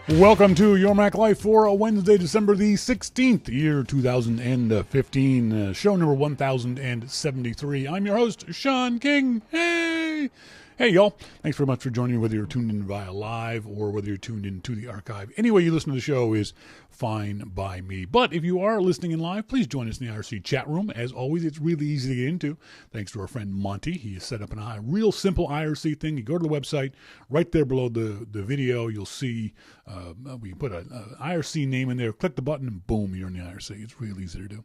Welcome to Your Mac Life for Wednesday, December the 16th, year 2015, show number 1073. I'm your host, Shawn King. Hey! Hey, y'all. Thanks very much for joining me, whether you're tuned in via live or whether you're tuned in to the archive. Any way you listen to the show is fine by me. But if you are listening in live, please join us in the IRC chat room. As always, it's really easy to get into. Thanks to our friend Monty. He has set up a real simple IRC thing. You go to the website, right there below the video, you'll see we put an IRC name in there, click the button, and boom, you're in the IRC. It's really easy to do.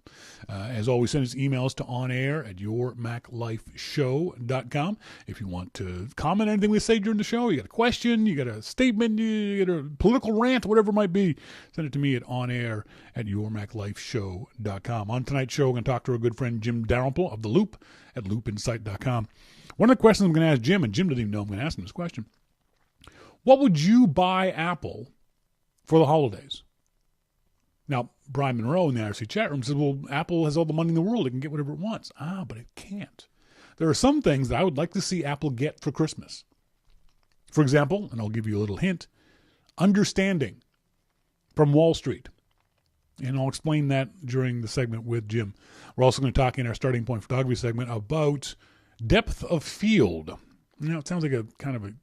As always, send us emails to onair@yourmaclifeshow.com. If you want to comment on anything we say during the show, you got a question, you got a statement, you got a political rant, whatever it might be, send it to me at onair@yourmaclifeshow.com. On tonight's show, we're going to talk to our good friend Jim Dalrymple of The Loop at loopinsight.com. One of the questions I'm going to ask Jim, and Jim doesn't even know I'm going to ask him this question: what would you buy Apple for the holidays? Now, Brian Monroe in the IRC chat room says, well, Apple has all the money in the world. It can get whatever it wants. But it can't. There are some things that I would like to see Apple get for Christmas. For example, and I'll give you a little hint, understanding from Wall Street. And I'll explain that during the segment with Jim. We're also going to talk in our starting point photography segment about depth of field. Now, it sounds like a kind of a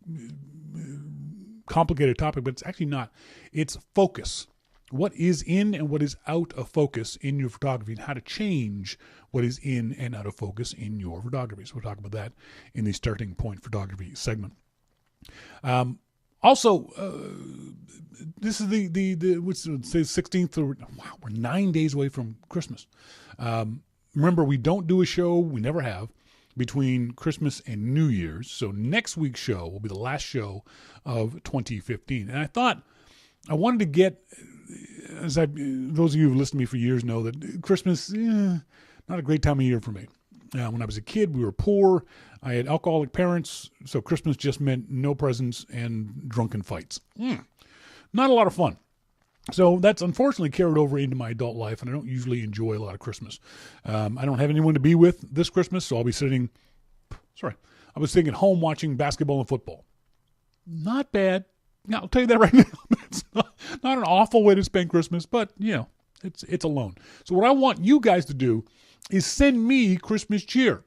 complicated topic, but it's actually not. It's focus. What is in and what is out of focus in your photography, and how to change what is in and out of focus in your photography. So we'll talk about that in the starting point photography segment. Also, this is the what's it say, 16th. Wow, we're 9 days away from Christmas. Remember, we don't do a show. We never have, between Christmas and New Year's. So next week's show will be the last show of 2015. And I thought I wanted to get, those of you who've listened to me for years know that Christmas, not a great time of year for me. When I was a kid, we were poor. I had alcoholic parents, so Christmas just meant no presents and drunken fights. Not a lot of fun. So that's unfortunately carried over into my adult life, and I don't usually enjoy a lot of Christmas. I don't have anyone to be with this Christmas, so I'll be sitting at home watching basketball and football. Not bad. Now, I'll tell you that right now. It's not an awful way to spend Christmas, but, it's alone. So what I want you guys to do is send me Christmas cheer.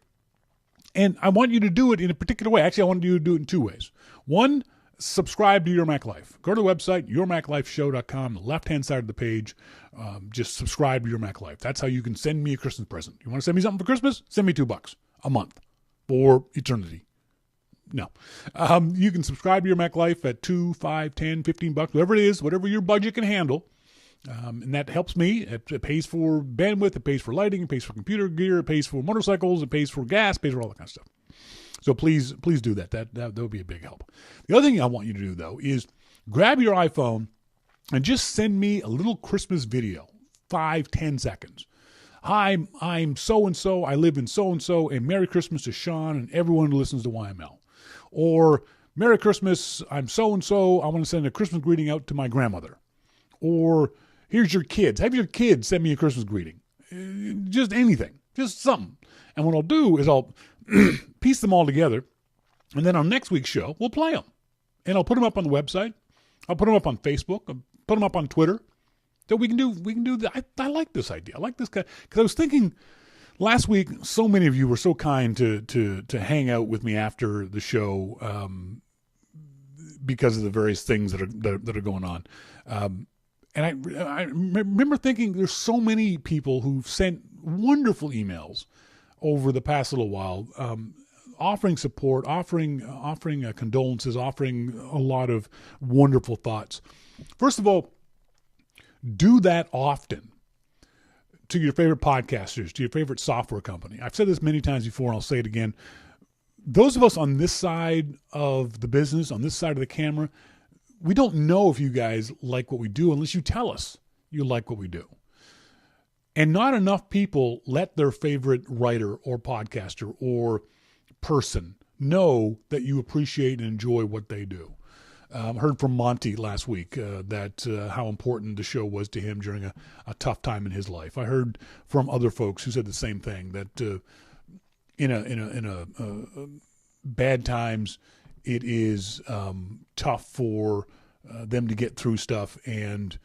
And I want you to do it in a particular way. Actually, I want you to do it in two ways. One, subscribe to Your Mac Life. Go to the website, yourmaclifeshow.com, the left-hand side of the page. Just subscribe to Your Mac Life. That's how you can send me a Christmas present. You want to send me something for Christmas? Send me $2 a month for eternity. No. You can subscribe to Your Mac Life at $2, $5, $10, $15, whatever it is, whatever your budget can handle. And that helps me. It pays for bandwidth, it pays for lighting, it pays for computer gear, it pays for motorcycles, it pays for gas, it pays for all that kind of stuff. So please do that. That would be a big help. The other thing I want you to do, though, is grab your iPhone and just send me a little Christmas video, 5-10 seconds. Hi, I'm so-and-so, I live in so-and-so, and Merry Christmas to Shawn and everyone who listens to YML. Or, Merry Christmas, I'm so-and-so, I want to send a Christmas greeting out to my grandmother. Or, here's your kids. Have your kids send me a Christmas greeting. Just anything. Just something. And what I'll do is I'll piece them all together, and then on next week's show, we'll play them. And I'll put them up on the website. I'll put them up on Facebook. I'll put them up on Twitter. So we can do that. I like this idea. I like this guy. Because I was thinking, last week, so many of you were so kind to hang out with me after the show because of the various things that are going on. And I remember thinking there's so many people who've sent wonderful emails over the past little while, offering support, offering condolences, offering a lot of wonderful thoughts. First of all, do that often to your favorite podcasters, to your favorite software company. I've said this many times before, and I'll say it again. Those of us on this side of the business, on this side of the camera, we don't know if you guys like what we do unless you tell us you like what we do. And not enough people let their favorite writer or podcaster or person know that you appreciate and enjoy what they do. Heard from Monty last week that how important the show was to him during a tough time in his life. I heard from other folks who said the same thing, that in bad times, it is tough for them to get through stuff, and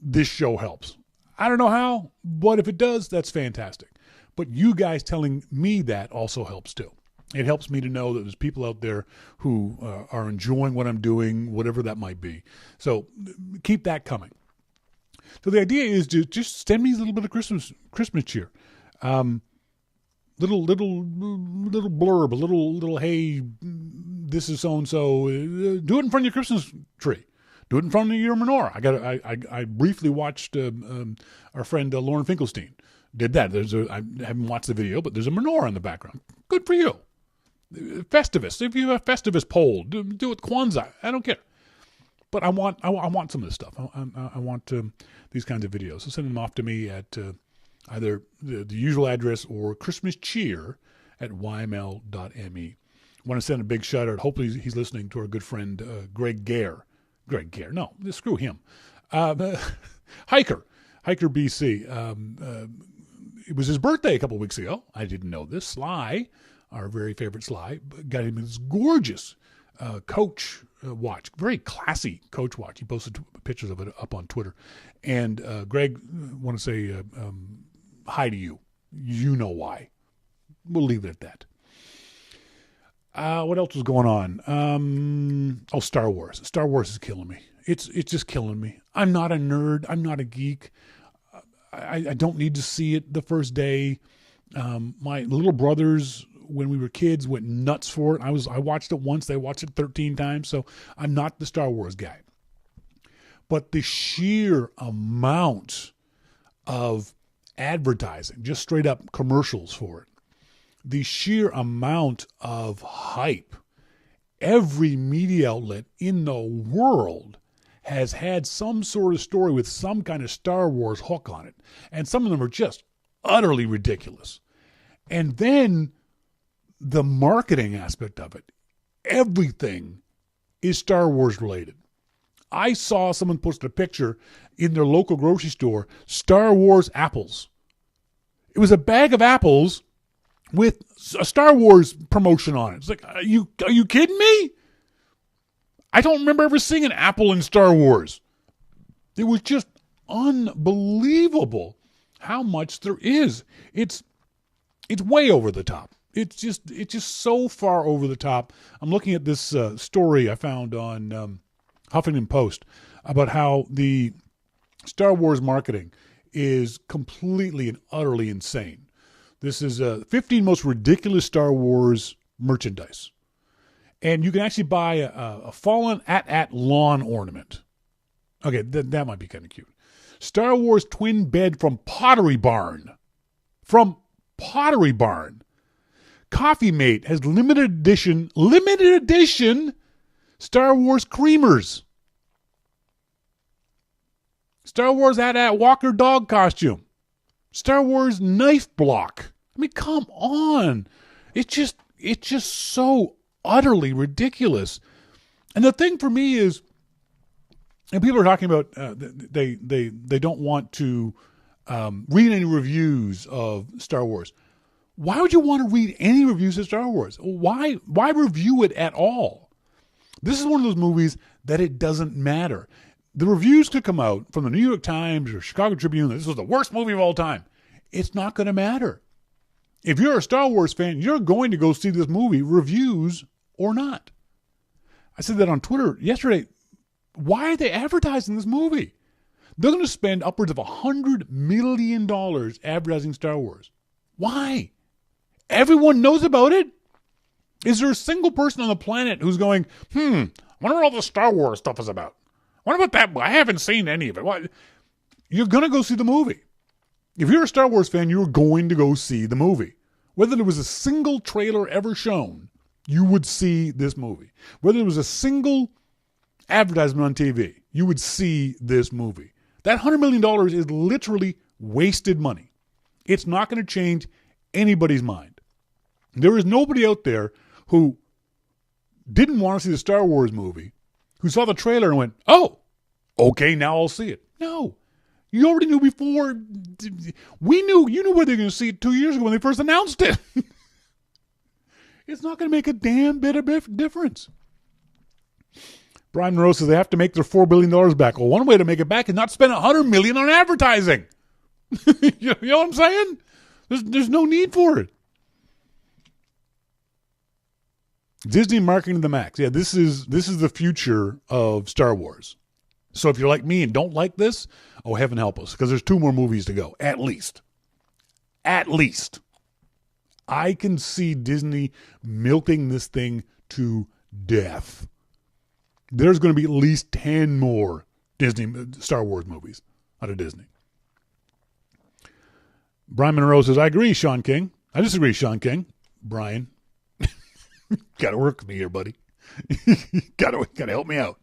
this show helps. I don't know how, but if it does, that's fantastic. But you guys telling me that also helps too. It helps me to know that there's people out there who are enjoying what I'm doing, whatever that might be. So keep that coming. So the idea is to just send me a little bit of Christmas cheer. Little blurb, a little hey, this is so and so. Do it in front of your Christmas tree. Do it in front of your menorah. I briefly watched our friend Lauren Finkelstein did that. I haven't watched the video, but there's a menorah in the background. Good for you. Festivus. If you have a Festivus pole, do it Kwanzaa. I don't care. But I want some of this stuff. I want these kinds of videos. So send them off to me at either the usual address or christmascheer@yml.me. I want to send a big shout out. Hopefully he's listening to our good friend Greg Gare. Greg Gare. No, screw him. Hiker BC. It was his birthday a couple of weeks ago. I didn't know this. Sly, our very favorite Sly, got him this gorgeous Coach watch. Very classy Coach watch. He posted pictures of it up on Twitter. And Greg, want to say hi to you. You know why. We'll leave it at that. What else was going on? Star Wars. Star Wars is killing me. It's just killing me. I'm not a nerd. I'm not a geek. I don't need to see it the first day. My little brothers, when we were kids, went nuts for it. I watched it once. They watched it 13 times. So I'm not the Star Wars guy. But the sheer amount of advertising, just straight up commercials for it, the sheer amount of hype, every media outlet in the world has had some sort of story with some kind of Star Wars hook on it. And some of them are just utterly ridiculous. And then the marketing aspect of it, everything is Star Wars related. I saw someone post a picture in their local grocery store, Star Wars apples. It was a bag of apples with a Star Wars promotion on it. It's like, are you kidding me? I don't remember ever seeing an apple in Star Wars. It was just unbelievable how much there is. It's way over the top. It's just so far over the top. I'm looking at this story I found on Huffington Post about how the Star Wars marketing is completely and utterly insane. This is 15 most ridiculous Star Wars merchandise. And you can actually buy a fallen at lawn ornament. Okay, that might be kind of cute. Star Wars twin bed from Pottery Barn. From Pottery Barn. Coffee Mate has limited edition Star Wars creamers. Star Wars at Walker dog costume. Star Wars knife block. I mean, come on. It's just so utterly ridiculous. And the thing for me is, and people are talking about they don't want to read any reviews of Star Wars. Why would you want to read any reviews of Star Wars? Why review it at all? This is one of those movies that it doesn't matter. The reviews could come out from the New York Times or Chicago Tribune that this was the worst movie of all time. It's not going to matter. If you're a Star Wars fan, you're going to go see this movie, reviews or not. I said that on Twitter yesterday. Why are they advertising this movie? They're going to spend upwards of $100 million advertising Star Wars. Why? Everyone knows about it. Is there a single person on the planet who's going, I wonder what all the Star Wars stuff is about? What about that? I haven't seen any of it. What? You're going to go see the movie. If you're a Star Wars fan, you're going to go see the movie. Whether there was a single trailer ever shown, you would see this movie. Whether there was a single advertisement on TV, you would see this movie. That $100 million is literally wasted money. It's not going to change anybody's mind. There is nobody out there who didn't want to see the Star Wars movie, who saw the trailer and went, oh, okay, now I'll see it. No. You already knew before. You knew where they were going to see it 2 years ago when they first announced it. It's not going to make a damn bit of difference. Brian Monroe says they have to make their $4 billion back. Well, one way to make it back is not spend $100 million on advertising. You know what I'm saying? There's no need for it. Disney marketing to the max. Yeah, this is the future of Star Wars. So if you're like me and don't like this, oh, heaven help us, because there's 2 more movies to go, at least. At least. I can see Disney milking this thing to death. There's going to be at least 10 more Star Wars movies out of Disney. Brian Monroe says, I agree, Shawn King. I disagree, Shawn King. Brian, got to work with me here, buddy. got to help me out.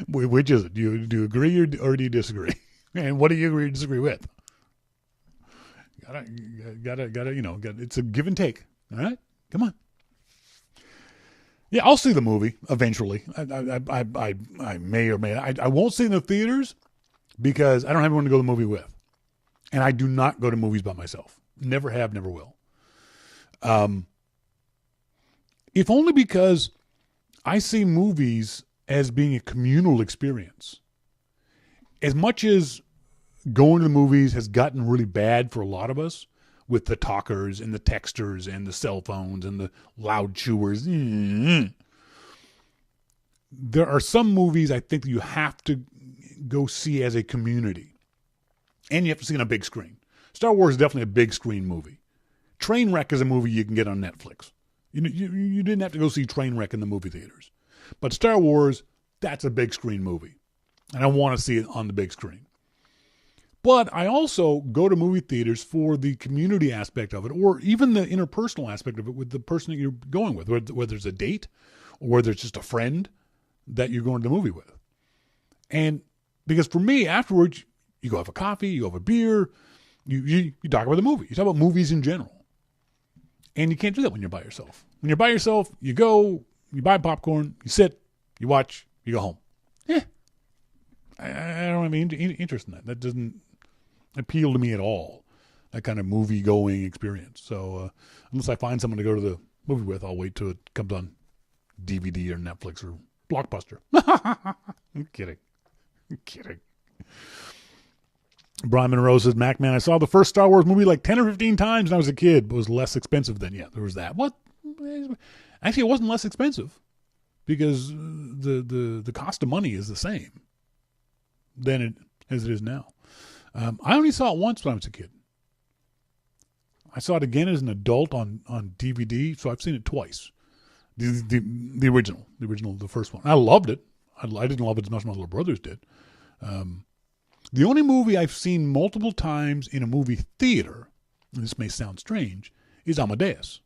Which is it? Do you agree or do you disagree? And what do you agree or disagree with? Gotta, it's a give and take. All right? Come on. Yeah, I'll see the movie eventually. I may or may not. I won't see it in the theaters because I don't have anyone to go to the movie with. And I do not go to movies by myself. Never have, never will. If only because I see movies as being a communal experience. As much as going to the movies has gotten really bad for a lot of us, with the talkers and the texters and the cell phones and the loud chewers, there are some movies I think that you have to go see as a community. And you have to see it on a big screen. Star Wars is definitely a big screen movie. Trainwreck is a movie you can get on Netflix. You didn't have to go see Trainwreck in the movie theaters. But Star Wars, that's a big screen movie. And I want to see it on the big screen. But I also go to movie theaters for the community aspect of it, or even the interpersonal aspect of it with the person that you're going with, whether it's a date or whether it's just a friend that you're going to the movie with. And because for me, afterwards, you go have a coffee, you have a beer, you talk about the movie. You talk about movies in general. And you can't do that when you're by yourself. When you're by yourself, you go, you buy popcorn, you sit, you watch, you go home. Yeah. I don't have any interest in that. That doesn't appeal to me at all, that kind of movie-going experience. So unless I find someone to go to the movie with, I'll wait till it comes on DVD or Netflix or Blockbuster. I'm kidding. Brian Monroe says, Mac Man, I saw the first Star Wars movie like 10 or 15 times when I was a kid, but it was less expensive then. Yeah, there was that. What? Actually, it wasn't less expensive because the cost of money is the same as it is now. I only saw it once when I was a kid. I saw it again as an adult on DVD, so I've seen it twice. The original, the first one. I loved it. I didn't love it as much as my little brothers did. The only movie I've seen multiple times in a movie theater, and this may sound strange, is Amadeus,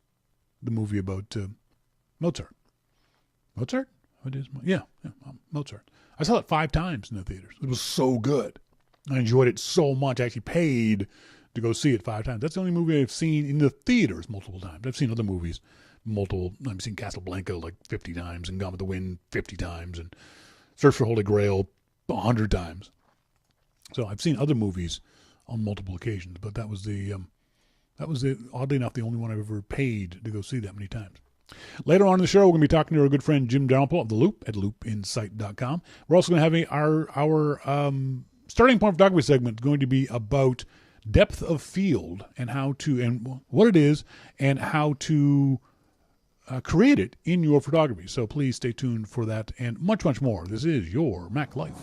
the movie about Mozart. Mozart? What is? Yeah, Mozart. I saw it 5 times in the theaters. It was so good. I enjoyed it so much. I actually paid to go see it 5 times. That's the only movie I've seen in the theaters multiple times. I've seen other movies I've seen Casablanca like 50 times and Gone with the Wind 50 times and Search for Holy Grail 100 times. So I've seen other movies on multiple occasions, but that was oddly enough, the only one I've ever paid to go see that many times. Later on in the show, we're going to be talking to our good friend Jim Dalrymple of The Loop at loopinsight.com. We're also going to have our starting point photography segment going to be about depth of field and what it is and how to create it in your photography. So please stay tuned for that and much, much more. This is your Mac Life.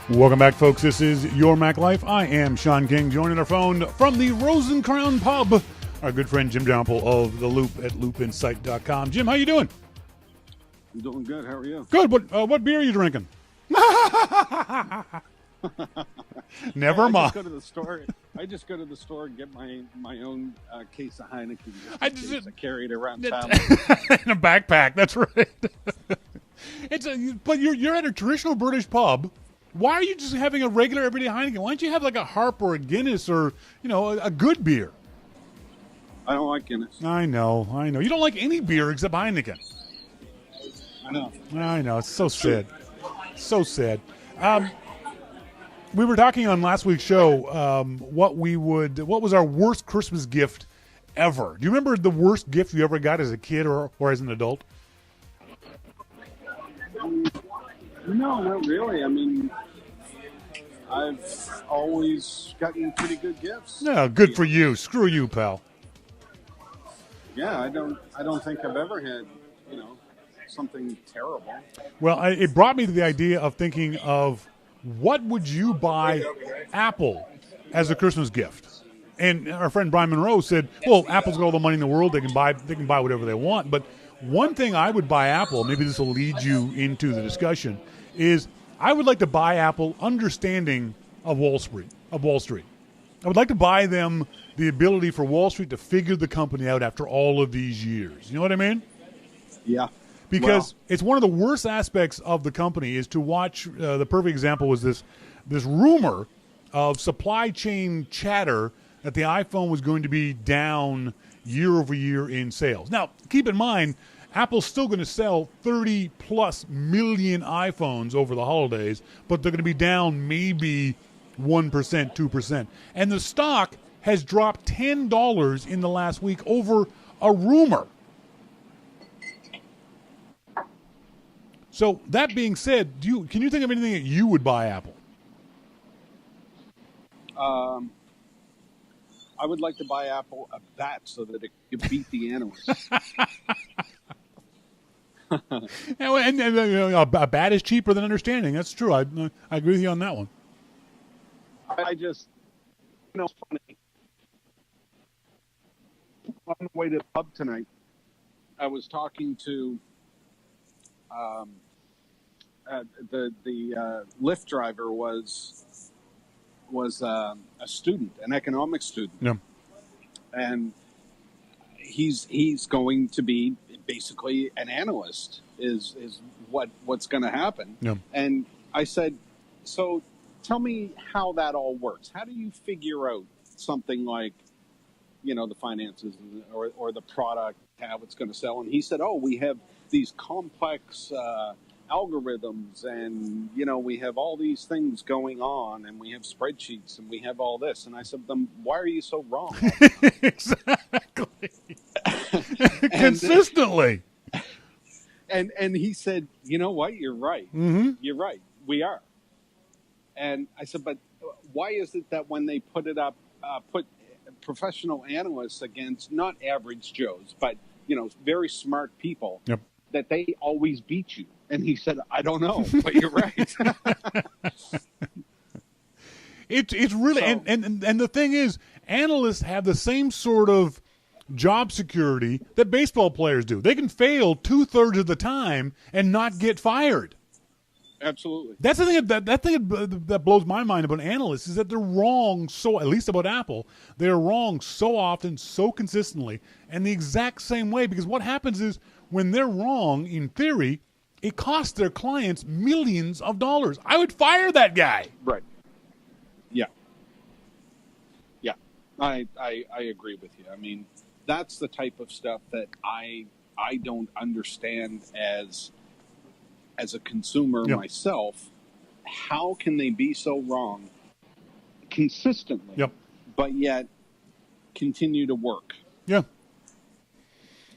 Welcome back, folks. This is Your Mac Life. I am Shawn King, joining our phone from the Rose and Crown Pub, our good friend Jim Dalrymple of The Loop at loopinsight.com. Jim, how you doing? I'm doing good. How are you? Good. What beer are you drinking? Never mind. I just go to the store and get my own case of Heineken. I carry it around town in a backpack. That's right. But you're at a traditional British pub. Why are you just having a regular everyday Heineken? Why don't you have like a Harp or a Guinness or a good beer? I don't like Guinness. I know. You don't like any beer except Heineken. I know. It's so sad. So sad. We were talking on last week's show what was our worst Christmas gift ever. Do you remember the worst gift you ever got as a kid or as an adult? No, not really. I mean, I've always gotten pretty good gifts. No, good for you. Screw you, pal. Yeah, I don't think I've ever had, something terrible. Well, it brought me to the idea of thinking of what would you buy Apple as a Christmas gift? And our friend Brian Monroe said, well, Apple's got all the money in the world. They can buy whatever they want. But one thing I would buy Apple, maybe this will lead you into the discussion, is I would like to buy Apple understanding of Wall Street. I would like to buy them the ability for Wall Street to figure the company out after all of these years. You know what I mean? Yeah. Because it's one of the worst aspects of the company is to watch. The perfect example was this rumor of supply chain chatter that the iPhone was going to be down year over year in sales. Now, keep in mind, Apple's still going to sell 30+ million iPhones over the holidays, but they're going to be down maybe 1%, 2%. And the stock has dropped $10 in the last week over a rumor. So that being said, can you think of anything that you would buy Apple? I would like to buy Apple a bat so that it could beat the analysts. and a bat is cheaper than understanding. That's true. I agree with you on that one. I just, funny. On the way to the pub tonight, I was talking to the Lyft driver was a student, an economics student. Yeah. And he's going to be basically an analyst is what's going to happen. Yeah. And I said, so tell me how that all works. How do you figure out something like, the finances or the product, how it's going to sell? And he said, we have these complex algorithms and, we have all these things going on and we have spreadsheets and we have all this. And I said, then why are you so wrong? Exactly. Consistently. And he said, you know what? You're right. Mm-hmm. You're right. We are. And I said, but why is it that when they put it up, put professional analysts against not average Joes, but, very smart people, yep, that they always beat you? And he said, I don't know, but you're right. It's really, so, and the thing is, analysts have the same sort of job security that baseball players do. They can fail 2/3 of the time and not get fired. Absolutely. That's the thing that blows my mind about analysts is that they're wrong. So at least about Apple, they're wrong so often, so consistently, and the exact same way. Because what happens is when they're wrong, in theory, it costs their clients millions of dollars. I would fire that guy. Right. Yeah. Yeah. I agree with you. I mean, that's the type of stuff that I don't understand as a consumer myself. How can they be so wrong consistently, but yet continue to work? Yeah.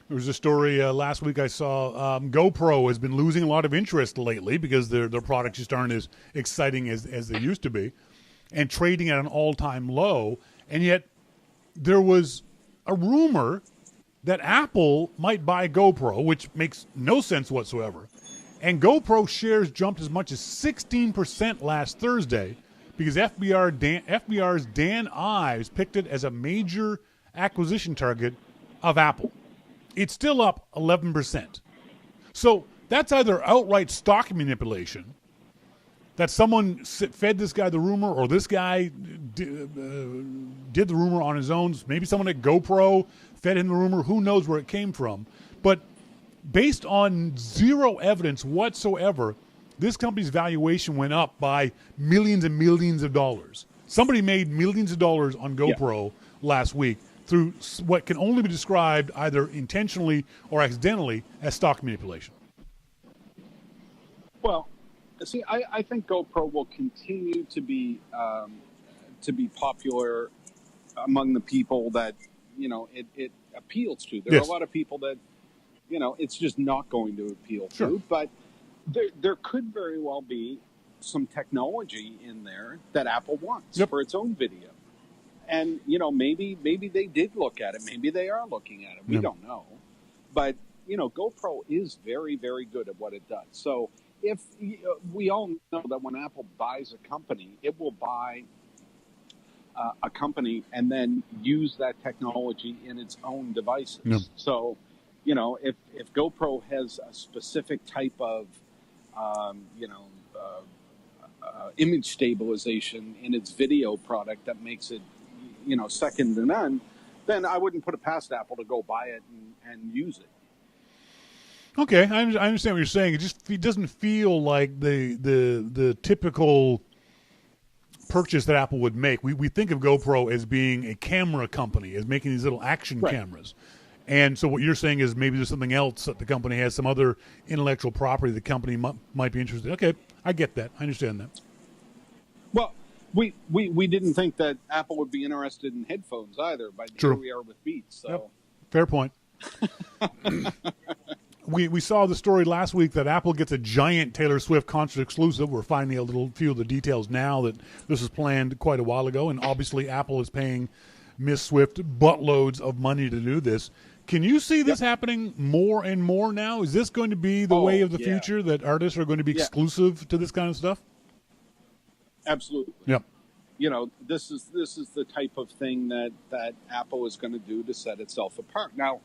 There was a story last week I saw. GoPro has been losing a lot of interest lately because their products just aren't as exciting as they used to be, and trading at an all-time low. And yet there was a rumor that Apple might buy GoPro, which makes no sense whatsoever. And GoPro shares jumped as much as 16% last Thursday because FBR's Dan Ives picked it as a major acquisition target of Apple. It's still up 11%. So that's either outright stock manipulation, that someone fed this guy the rumor, or this guy did the rumor on his own. Maybe someone at GoPro fed him the rumor. Who knows where it came from? But based on zero evidence whatsoever, this company's valuation went up by millions and millions of dollars. Somebody made millions of dollars on GoPro last week through what can only be described either intentionally or accidentally as stock manipulation. Well, see, I think GoPro will continue to be popular among the people that, it appeals to. There are a lot of people that, it's just not going to appeal to. But there could very well be some technology in there that Apple wants for its own video. And, maybe they did look at it. Maybe they are looking at it. We don't know. But, GoPro is very, very good at what it does. So if we all know that when Apple buys a company, it will buy a company and then use that technology in its own devices. So, if GoPro has a specific type of, image stabilization in its video product that makes it, second to none, then I wouldn't put it past Apple to go buy it and use it. Okay, I understand what you're saying. It doesn't feel like the typical purchase that Apple would make. We think of GoPro as being a camera company, as making these little action cameras. And so what you're saying is maybe there's something else that the company has, some other intellectual property the company might be interested in. Okay, I get that. I understand that. Well, we didn't think that Apple would be interested in headphones either, but here we are with Beats. So. Fair point. We saw the story last week that Apple gets a giant Taylor Swift concert exclusive. We're finding a few of the details now that this was planned quite a while ago, and obviously Apple is paying Miss Swift buttloads of money to do this. Can you see this happening more and more now? Is this going to be the way of the future, that artists are going to be exclusive to this kind of stuff? Absolutely. Yep. This is the type of thing that Apple is going to do to set itself apart. Now,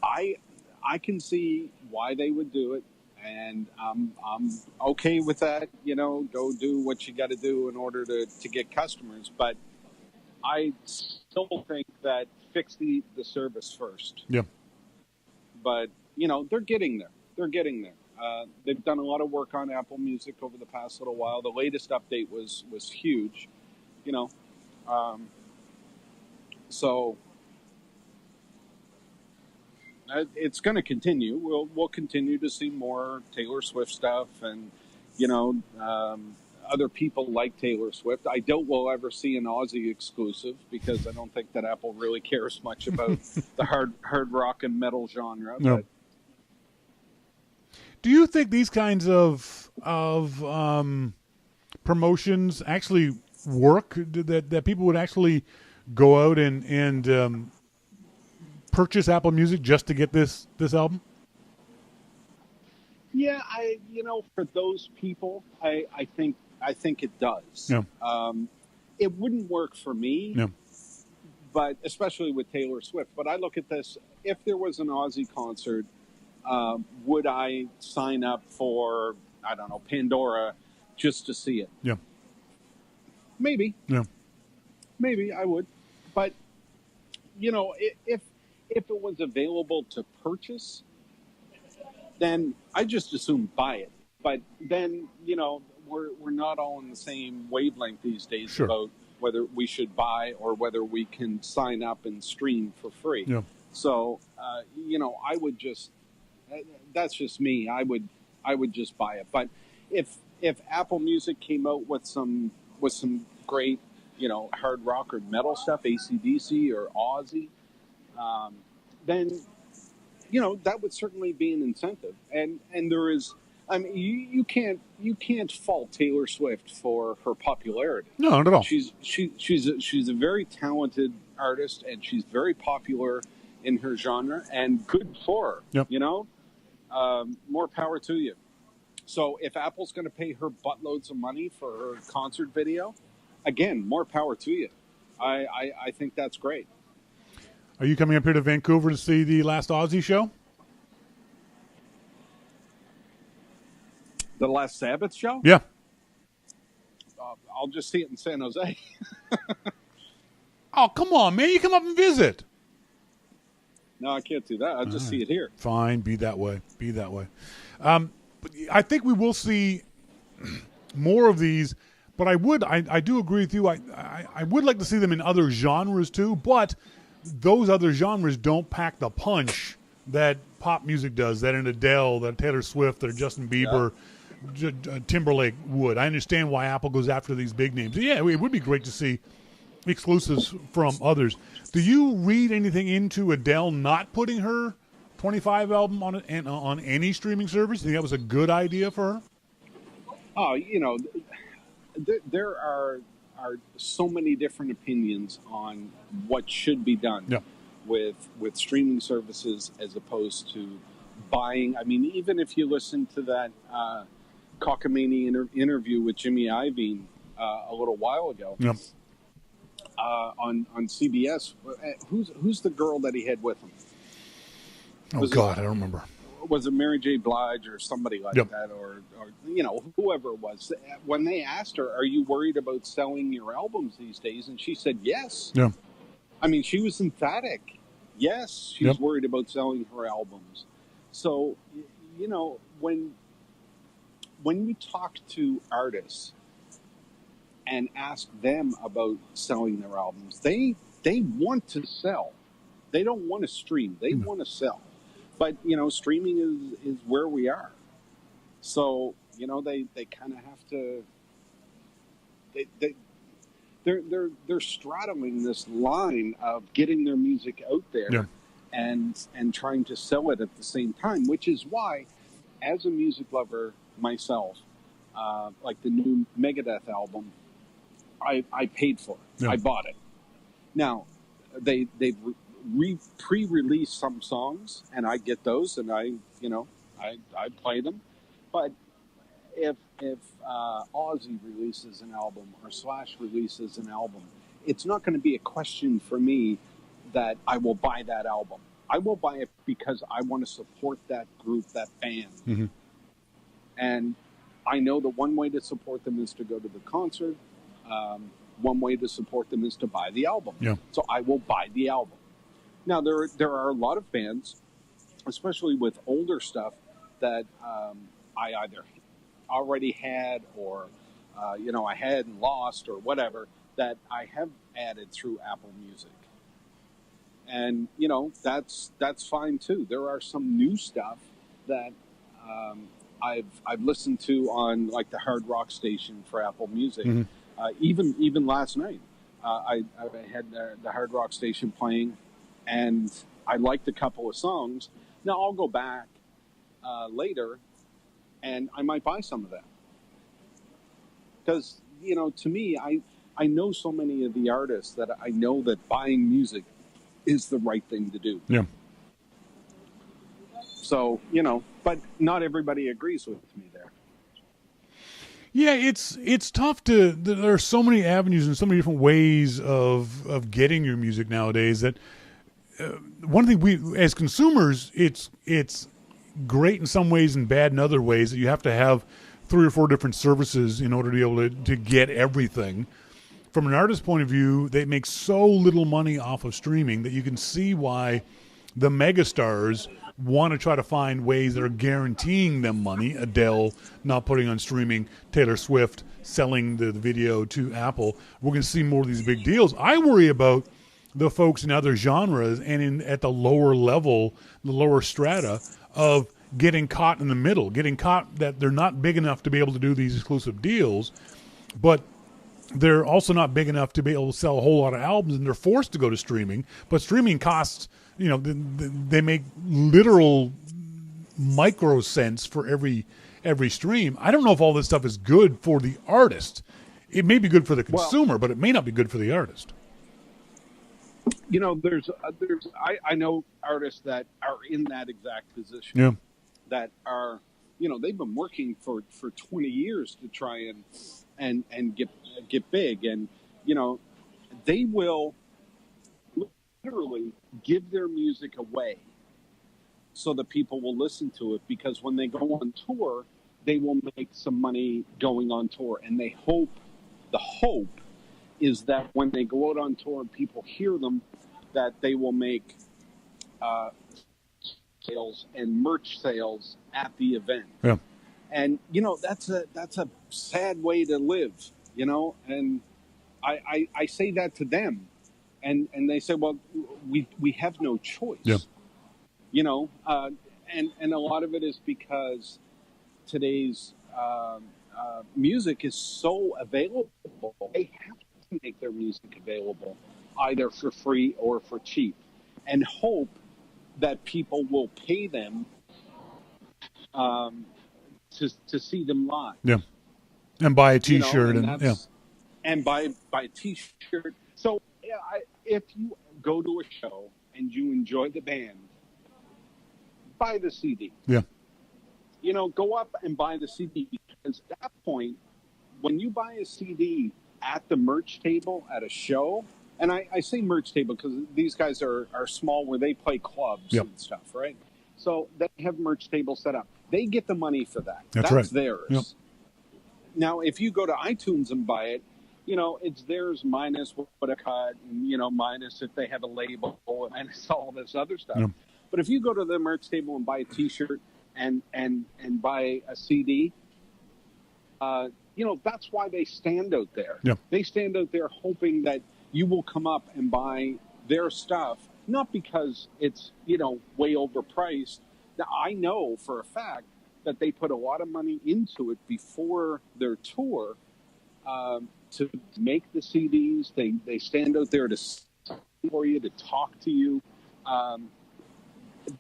I can see why they would do it, and I'm okay with that. Go do what you got to do in order to get customers. But I still think that fix the service first. Yeah. But they're getting there. They've done a lot of work on Apple Music over the past little while. The latest update was huge. So. It's going to continue. We'll continue to see more Taylor Swift stuff, and other people like Taylor Swift. I doubt we'll ever see an Aussie exclusive because I don't think that Apple really cares much about the hard rock and metal genre. No. But. Do you think these kinds of promotions actually work? That people would actually go out and purchase Apple Music just to get this album? Yeah, for those people, I think it does. Yeah. It wouldn't work for me. Yeah. But especially with Taylor Swift. But I look at this: if there was an Aussie concert, would I sign up for, I don't know, Pandora just to see it? Yeah. Maybe. Yeah. Maybe I would. But if it was available to purchase, then I just assume buy it. But then, we're not all in the same wavelength these days about whether we should buy or whether we can sign up and stream for free. Yeah. So, I would just, that's just me. I would just buy it. But if Apple Music came out with some great, hard rock or metal stuff, AC/DC or Aussie, then, that would certainly be an incentive. And there is, you can't fault Taylor Swift for her popularity. No, not at all. She's a very talented artist, and she's very popular in her genre, and good for her. Yep. More power to you. So if Apple's going to pay her buttloads of money for her concert video, again, more power to you. I think that's great. Are you coming up here to Vancouver to see the last Aussie show? The Last Sabbath show? Yeah. I'll just see it in San Jose. Oh, come on, man. You come up and visit. No, I can't do that. I'll just see it here. Fine. Be that way. Be that way. But I think we will see more of these, but I do agree with you. I would like to see them in other genres too, but those other genres don't pack the punch that pop music does, that an Adele, that Taylor Swift, that Justin Bieber, Timberlake would. I understand why Apple goes after these big names. Yeah, it would be great to see exclusives from others. Do you read anything into Adele not putting her 25 album on any streaming service? Do you think that was a good idea for her? Oh, there are so many different opinions on what should be done with streaming services as opposed to buying. I mean, even if you listen to that cockamamie interview with Jimmy Iovine a little while ago on CBS, who's the girl that he had with him? I don't remember. Was it Mary J. Blige or somebody like that, or whoever it was? When they asked her, "Are you worried about selling your albums these days?" and she said, "Yes." Yeah. I mean, she was emphatic. Yes, she's worried about selling her albums. So, when you talk to artists and ask them about selling their albums, they want to sell. They don't want to stream. They want to sell. But, streaming is where we are. So, they kind of have to, they're straddling this line of getting their music out there and trying to sell it at the same time, which is why, as a music lover myself, like the new Megadeth album, I paid for it. I bought it. Now, they've pre-released some songs, and I get those, and I play them. But if Ozzy releases an album or Slash releases an album, it's not going to be a question for me that I will buy that album. I will buy it because I want to support that group, that band. Mm-hmm. And I know that one way to support them is to go to the concert. One way to support them is to buy the album. Yeah. So I will buy the album. Now, there are a lot of bands, especially with older stuff, that I either already had or, I had and lost or whatever, that I have added through Apple Music. And, that's fine, too. There are some new stuff that I've listened to on, like, the Hard Rock station for Apple Music. Mm-hmm. Even last night, I had the Hard Rock station playing, and I liked a couple of songs. Now, I'll go back later, and I might buy some of that. Because, to me, I know so many of the artists that I know that buying music is the right thing to do. Yeah. So, but not everybody agrees with me there. Yeah, it's tough to. There are so many avenues and so many different ways of getting your music nowadays that one thing we as consumers, it's great in some ways and bad in other ways that you have to have 3 or 4 different services in order to be able to get everything. From an artist's point of view, they make so little money off of streaming that you can see why the megastars want to try to find ways that are guaranteeing them money. Adele not putting on streaming, Taylor Swift selling the video to Apple. We're going to see more of these big deals. I worry about the folks in other genres and at the lower level, the lower strata of getting caught in the middle, getting caught that they're not big enough to be able to do these exclusive deals, but they're also not big enough to be able to sell a whole lot of albums, and they're forced to go to streaming. But streaming costs, they make literal micro cents for every stream. I don't know if all this stuff is good for the artist. It may be good for the consumer, but it may not be good for the artist. I know artists that are in that exact position. Yeah. that are, they've been working for 20 years to try and get big. And, they will literally give their music away so that people will listen to it, because when they go on tour, they will make some money going on tour. And the hope is that when they go out on tour and people hear them, that they will make sales and merch sales at the event. Yeah. And, that's a sad way to live, and I say that to them, and they say, well, we have no choice. Yeah. And a lot of it is because today's music is so available. They have to make their music available either for free or for cheap, and hope that people will pay them to see them live. Yeah. And buy a T-shirt and buy a T-shirt. So if you go to a show and you enjoy the band, buy the CD. Yeah. Go up and buy the CD, because at that point, when you buy a CD at the merch table at a show, and I say merch table because these guys are small, where they play clubs and stuff, right? So they have merch tables set up. They get the money for that. That's right. Theirs. Yep. Now, if you go to iTunes and buy it, it's theirs minus what a cut, and, minus if they have a label, and minus all this other stuff. Yep. But if you go to the merch table and buy a T-shirt and buy a CD, that's why they stand out there. Yep. They stand out there hoping that you will come up and buy their stuff, not because it's, way overpriced. Now, I know for a fact that they put a lot of money into it before their tour to make the CDs. They stand out there to sing for you, to talk to you.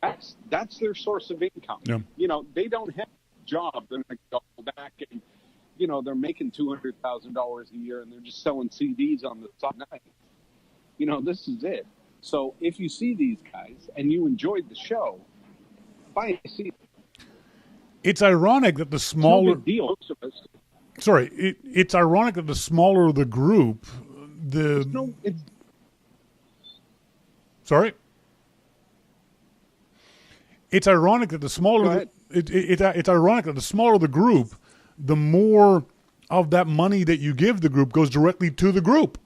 That's their source of income. Yeah. They don't have a job. They're going to go back and, they're making $200,000 a year, and they're just selling CDs on the side night. This is it. So if you see these guys and you enjoyed the show, buy a CD. It's ironic that the smaller... No big deal. Sorry, it's ironic that the smaller the group, Sorry? It's ironic that the smaller... It's ironic that the smaller the group, the more of that money that you give the group goes directly to the group.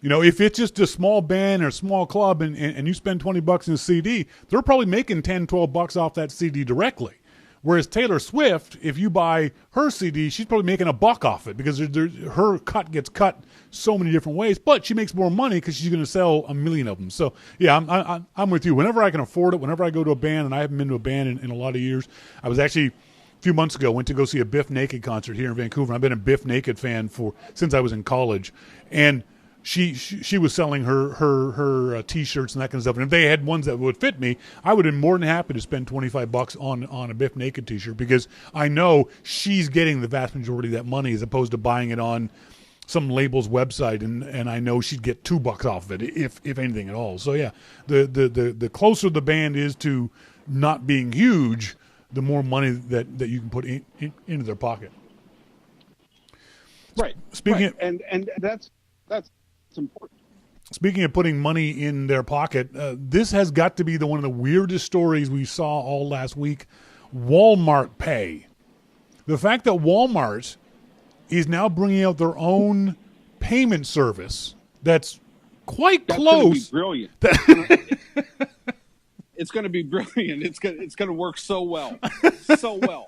If it's just a small band or a small club and you spend $20 in a CD, they're probably making $10, $12 off that CD directly. Whereas Taylor Swift, if you buy her CD, she's probably making $1 off it, because her cut gets cut so many different ways, but she makes more money because she's going to sell 1 million of them. So, yeah, I'm with you. Whenever I can afford it, whenever I go to a band, and I haven't been to a band in a lot of years. I was actually, a few months ago, went to go see a Biff Naked concert here in Vancouver. I've been a Biff Naked fan since I was in college, and she was selling her T-shirts and that kind of stuff. And if they had ones that would fit me, I would have been more than happy to spend $25 on a Biff Naked T-shirt, because I know she's getting the vast majority of that money, as opposed to buying it on some label's website, and I know she'd get $2 off of it, if anything at all. So yeah, the closer the band is to not being huge, the more money that you can put into their pocket. Right. Speaking right. And that's important. Speaking of putting money in their pocket, this has got to be one of the weirdest stories we saw all last week. Walmart Pay. The fact that Walmart is now bringing out their own payment service that's quite close. Going to be brilliant. It's going to be brilliant. It's going to work so well, so well.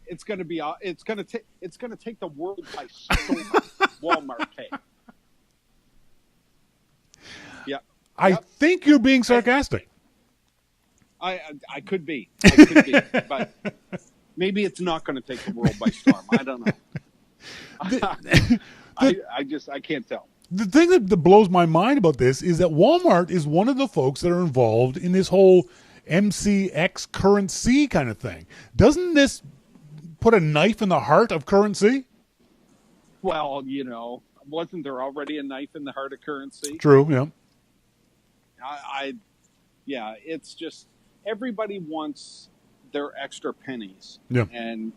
It's going to take the world by storm. Walmart Pay. Yeah. I think you're being sarcastic. I could be, but maybe it's not going to take the world by storm. I don't know. I can't tell. The thing that blows my mind about this is that Walmart is one of the folks that are involved in this whole MCX currency kind of thing. Doesn't this put a knife in the heart of currency? Well, wasn't there already a knife in the heart of currency? True, yeah. Yeah, it's just everybody wants they're extra pennies. Yeah. And,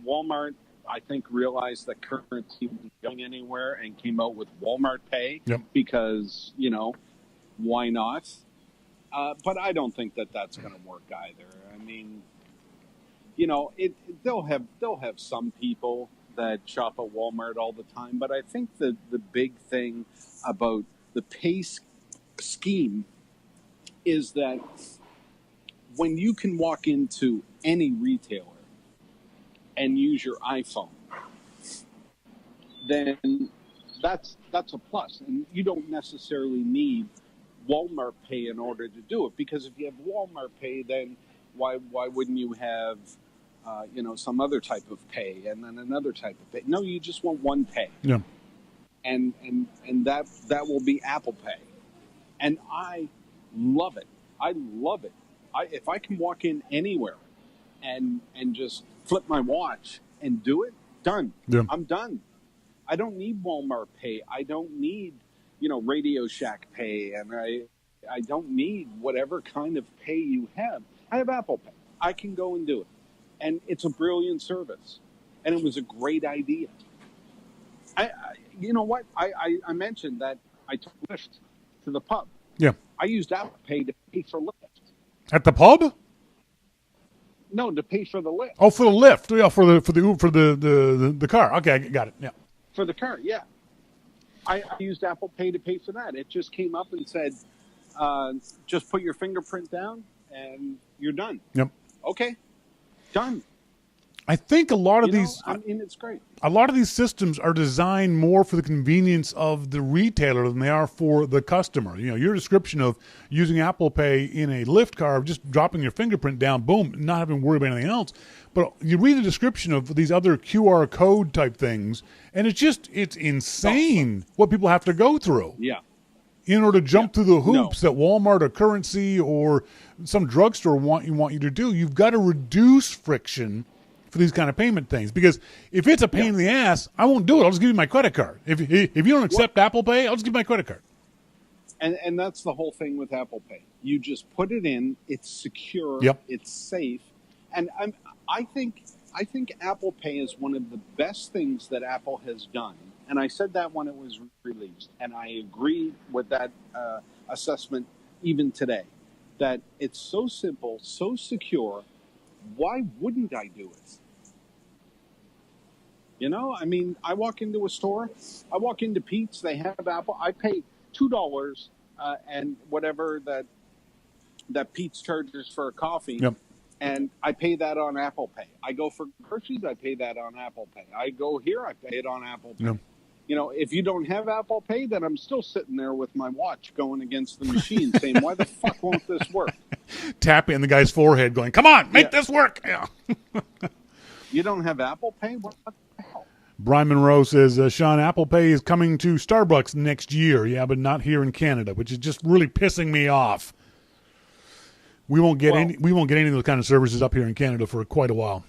Walmart, I think, realized that currency wasn't going anywhere and came out with Walmart Pay because, why not? But I don't think that that's going to work either. I mean, they'll have some people that shop at Walmart all the time, but I think the big thing about the pay scheme is that when you can walk into any retailer and use your iPhone, then that's a plus, and you don't necessarily need Walmart Pay in order to do it, because if you have Walmart Pay, then why wouldn't you have some other type of pay and then another type of pay? No, you just want one pay. Yeah. And that will be Apple Pay. And I love it. I love it. If I can walk in anywhere and just flip my watch and do it, done. Yeah. I'm done. I don't need Walmart Pay. I don't need, Radio Shack Pay, and I don't need whatever kind of pay you have. I have Apple Pay. I can go and do it. And it's a brilliant service. And it was a great idea. You know what? I mentioned that I took Lyft to the pub. Yeah. I used Apple Pay to pay for Lyft. At the pub? No, to pay for the Lyft. Oh, for the Lyft. Yeah, for the car. Okay, I got it. Yeah. For the car, yeah. I used Apple Pay to pay for that. It just came up and said, just put your fingerprint down and you're done. Yep. Okay. Done. I think a lot of these, it's great. A lot of these systems are designed more for the convenience of the retailer than they are for the customer. Your description of using Apple Pay in a Lyft car, just dropping your fingerprint down, boom, not having to worry about anything else. But you read the description of these other QR code type things, and it's insane what people have to go through. Yeah. In order to jump through the hoops that Walmart or Currency or some drugstore want you to do. You've got to reduce friction for these kind of payment things, because if it's a pain in the ass, I won't do it. I'll just give you my credit card. If you don't accept Apple Pay, I'll just give you my credit card. And that's the whole thing with Apple Pay. You just put it in. It's secure. Yep. It's safe. And I think Apple Pay is one of the best things that Apple has done. And I said that when it was released, and I agree with that assessment even today. That it's so simple, so secure. Why wouldn't I do it? I walk into a store, I walk into Pete's, they have Apple. I pay $2 and whatever that Pete's charges for a coffee. Yep. And I pay that on Apple Pay. I go for groceries, I pay that on Apple Pay. I go here, I pay it on Apple Pay. Yep. If you don't have Apple Pay, then I'm still sitting there with my watch going against the machine saying, why the fuck won't this work? Tapping the guy's forehead going, come on, make this work. Yeah. You don't have Apple Pay? What the hell? Brian Monroe says, Shawn, Apple Pay is coming to Starbucks next year. Yeah, but not here in Canada, which is just really pissing me off. We won't get any of those kind of services up here in Canada for quite a while.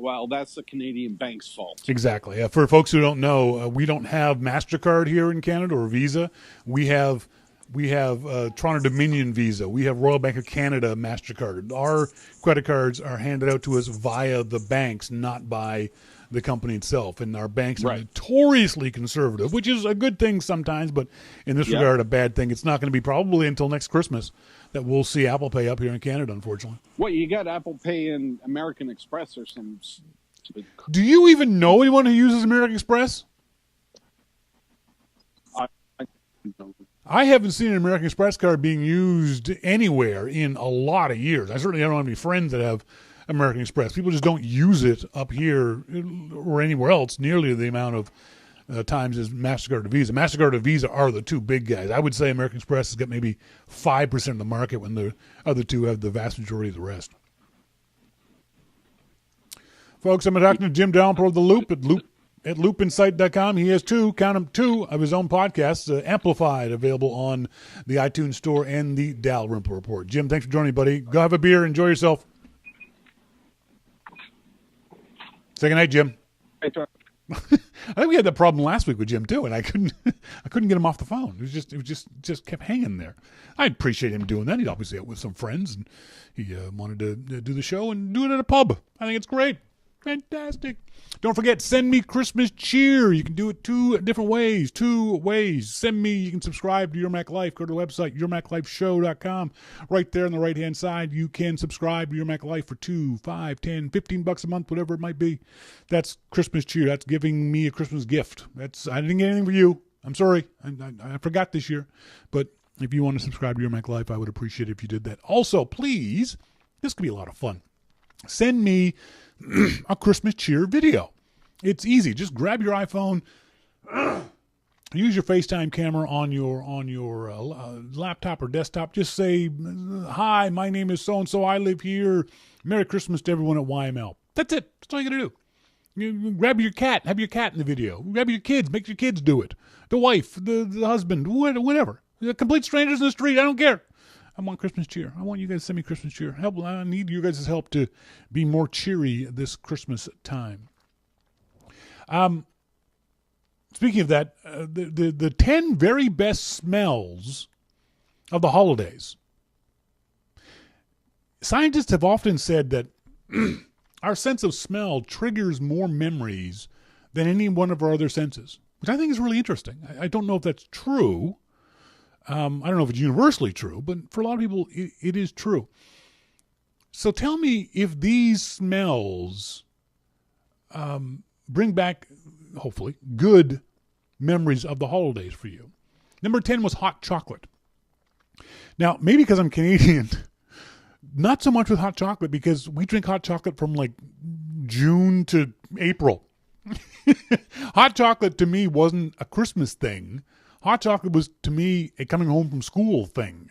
Well, that's the Canadian bank's fault. Exactly. For folks who don't know, we don't have MasterCard here in Canada or Visa. We have Toronto Dominion Visa. We have Royal Bank of Canada MasterCard. Our credit cards are handed out to us via the banks, not by the company itself. And our banks are notoriously conservative, which is a good thing sometimes, but in this regard, a bad thing. It's not going to be probably until next Christmas that we'll see Apple Pay up here in Canada, unfortunately. Well, you got Apple Pay and American Express or some... Do you even know anyone who uses American Express? I haven't seen an American Express card being used anywhere in a lot of years. I certainly don't have any friends that have American Express. People just don't use it up here or anywhere else nearly the amount of times as MasterCard or Visa. MasterCard or Visa are the two big guys. I would say American Express has got maybe 5% of the market when the other two have the vast majority of the rest. Folks, I'm talking to Jim Dalrymple of The Loop at loopinsight.com. He has two of his own podcasts, Amplified, available on the iTunes Store and the Dalrymple Report. Jim, thanks for joining me, buddy. Go have a beer. Enjoy yourself. Say goodnight, Jim. Hey, I think we had that problem last week with Jim too, and I couldn't get him off the phone. It was just kept hanging there. I appreciate him doing that. He's obviously out with some friends, and he wanted to do the show and do it at a pub. I think it's great. Fantastic. Don't forget, send me Christmas cheer. You can do it two different ways. Send me, you can subscribe to Your Mac Life. Go to the website, yourmaclifeshow.com. Right there on the right-hand side, you can subscribe to Your Mac Life for $2, $5, $10, $15 a month, whatever it might be. That's Christmas cheer. That's giving me a Christmas gift. I didn't get anything for you. I'm sorry. I forgot this year. But if you want to subscribe to Your Mac Life, I would appreciate it if you did that. Also, please, this could be a lot of fun. Send me a Christmas cheer video. It's easy. Just grab your iPhone, use your FaceTime camera on your laptop or desktop. Just say, "Hi, my name is so and so. I live here. Merry Christmas to everyone at YML." That's it. That's all you gotta do. You grab your cat. Have your cat in the video. Grab your kids. Make your kids do it. The wife, the husband, whatever. Complete strangers in the street. I don't care. I want Christmas cheer. I want you guys to send me Christmas cheer. Help! I need you guys' help to be more cheery this Christmas time. Speaking of that, the 10 very best smells of the holidays. Scientists have often said that our sense of smell triggers more memories than any one of our other senses, which I think is really interesting. I don't know if that's true. I don't know if it's universally true, but for a lot of people, it is true. So tell me if these smells bring back, hopefully, good memories of the holidays for you. Number 10 was hot chocolate. Now, maybe because I'm Canadian, not so much with hot chocolate, because we drink hot chocolate from like June to April. Hot chocolate to me wasn't a Christmas thing. Hot chocolate was, to me, a coming home from school thing.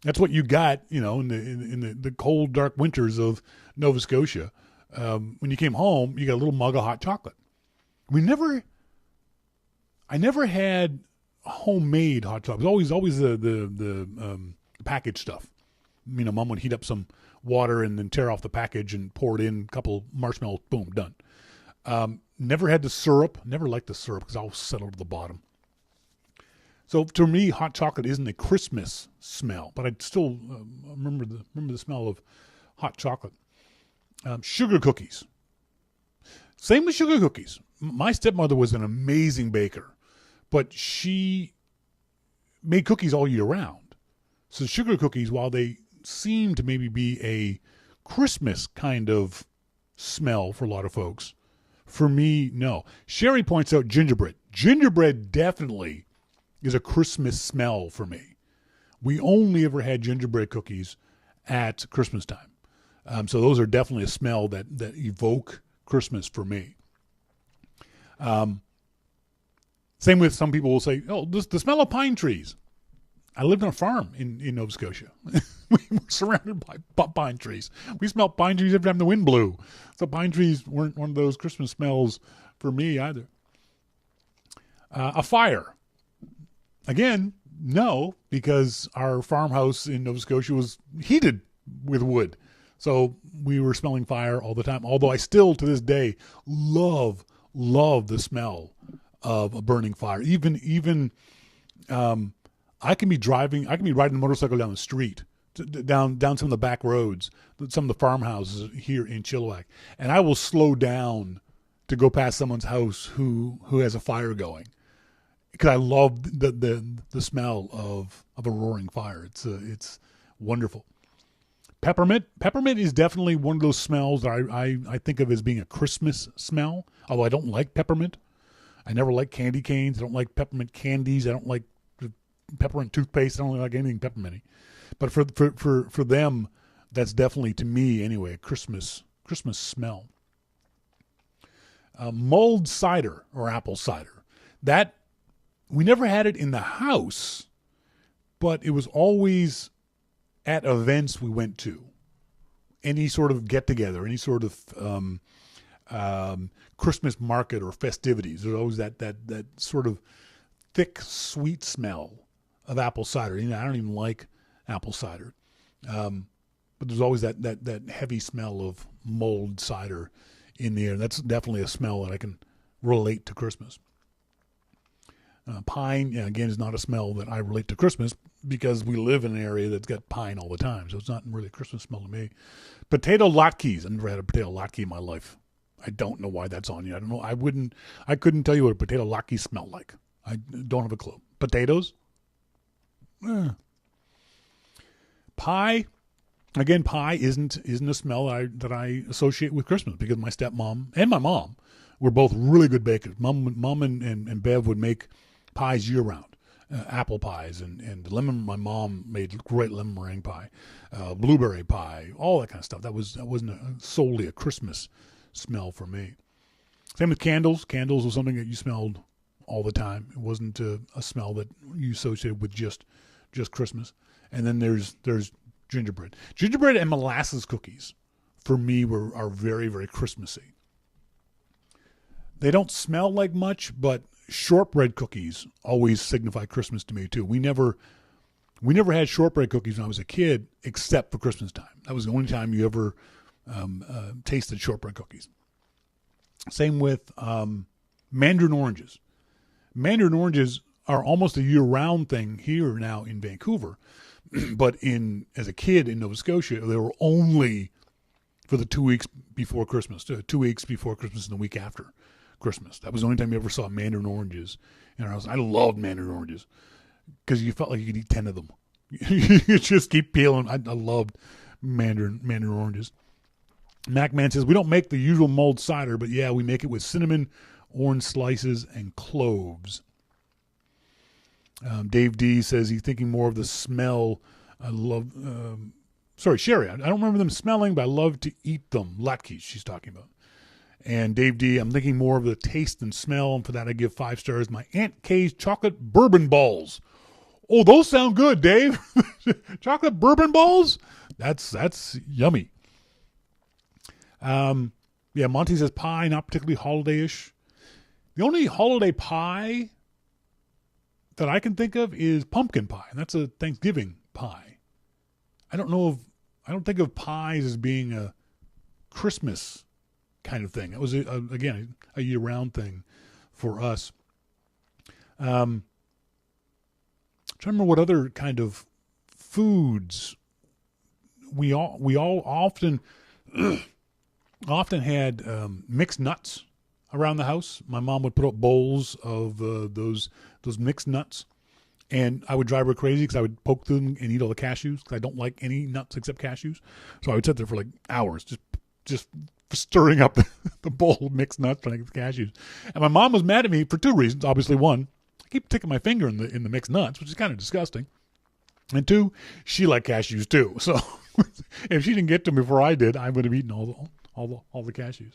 That's what you got, in the cold, dark winters of Nova Scotia. When you came home, you got a little mug of hot chocolate. I never had homemade hot chocolate. It was always the packaged stuff. Mom would heat up some water and then tear off the package and pour it in, a couple marshmallows, boom, done. Never had the syrup. Never liked the syrup because I'll settle to the bottom. So to me, hot chocolate isn't a Christmas smell, but I still remember the smell of hot chocolate. Sugar cookies. Same with sugar cookies. My stepmother was an amazing baker, but she made cookies all year round. So sugar cookies, while they seem to maybe be a Christmas kind of smell for a lot of folks, for me, no. Sherry points out gingerbread. Gingerbread definitely is a Christmas smell for me. We only ever had gingerbread cookies at Christmas time. So those are definitely a smell that evoke Christmas for me. Same with some people will say, the smell of pine trees. I lived on a farm in Nova Scotia. We were surrounded by pine trees. We smelled pine trees every time the wind blew. So pine trees weren't one of those Christmas smells for me either. A fire. Again, no, because our farmhouse in Nova Scotia was heated with wood. So we were smelling fire all the time. Although I still, to this day, love the smell of a burning fire. Even I can be riding a motorcycle down the street, down some of the back roads, some of the farmhouses here in Chilliwack, and I will slow down to go past someone's house who has a fire going. Because I love the smell of a roaring fire. It's wonderful. Peppermint is definitely one of those smells that I think of as being a Christmas smell. Although I don't like peppermint. I never like candy canes. I don't like peppermint candies. I don't like peppermint toothpaste. I don't like anything pepperminty. But for them, that's definitely, to me anyway, a Christmas smell. Mulled cider or apple cider. That we never had it in the house, but it was always at events we went to. Any sort of get-together, any sort of Christmas market or festivities. There's always that sort of thick, sweet smell of apple cider. I don't even like apple cider. But there's always that heavy smell of mulled cider in the air. That's definitely a smell that I can relate to Christmas. Pine, again, is not a smell that I relate to Christmas because we live in an area that's got pine all the time, so it's not really a Christmas smell to me. Potato latkes. I've never had a potato latke in my life. I don't know why that's on you. I don't know. I couldn't tell you what a potato latke smelled like. I don't have a clue. Potatoes? Pie. Again, pie isn't a smell that I associate with Christmas because my stepmom and my mom were both really good bakers. Mom and Bev would make pies year round, apple pies and lemon. My mom made great lemon meringue pie, blueberry pie, all that kind of stuff. That wasn't solely a Christmas smell for me. Same with candles. Candles was something that you smelled all the time. It wasn't a smell that you associated with just Christmas. And then there's gingerbread. Gingerbread and molasses cookies for me are very, very Christmassy. They don't smell like much, but shortbread cookies always signify Christmas to me too. We never had shortbread cookies when I was a kid, except for Christmas time. That was the only time you ever tasted shortbread cookies. Same with mandarin oranges. Mandarin oranges are almost a year-round thing here now in Vancouver, but as a kid in Nova Scotia, they were only for the 2 weeks before Christmas, 2 weeks before Christmas and the week after Christmas. That was the only time you ever saw mandarin oranges in our house. I loved mandarin oranges because you felt like you could eat 10 of them. You just keep peeling. I loved mandarin oranges. MacMan says, we don't make the usual mulled cider, but yeah, we make it with cinnamon, orange slices, and cloves. Dave D says he's thinking more of the smell. I love, sherry. I don't remember them smelling, but I love to eat them. Latkes, she's talking about. And Dave D, I'm thinking more of the taste and smell, and for that I give 5 stars. My Aunt Kay's chocolate bourbon balls. Oh, those sound good, Dave. Chocolate bourbon balls? That's yummy. Monty says pie, not particularly holiday-ish. The only holiday pie that I can think of is pumpkin pie, and that's a Thanksgiving pie. I don't think of pies as being a Christmas kind of thing. It was again a year-round thing for us. Trying to remember what other kind of foods we all often had mixed nuts around the house. My mom would put up bowls of those mixed nuts, and I would drive her crazy because I would poke them and eat all the cashews because I don't like any nuts except cashews. So I would sit there for like hours just stirring up the bowl of mixed nuts trying to get the cashews. And my mom was mad at me for 2 reasons. Obviously, one, I keep sticking my finger in the mixed nuts, which is kind of disgusting. And 2, she liked cashews too. So if she didn't get to them before I did, I would have eaten all the cashews.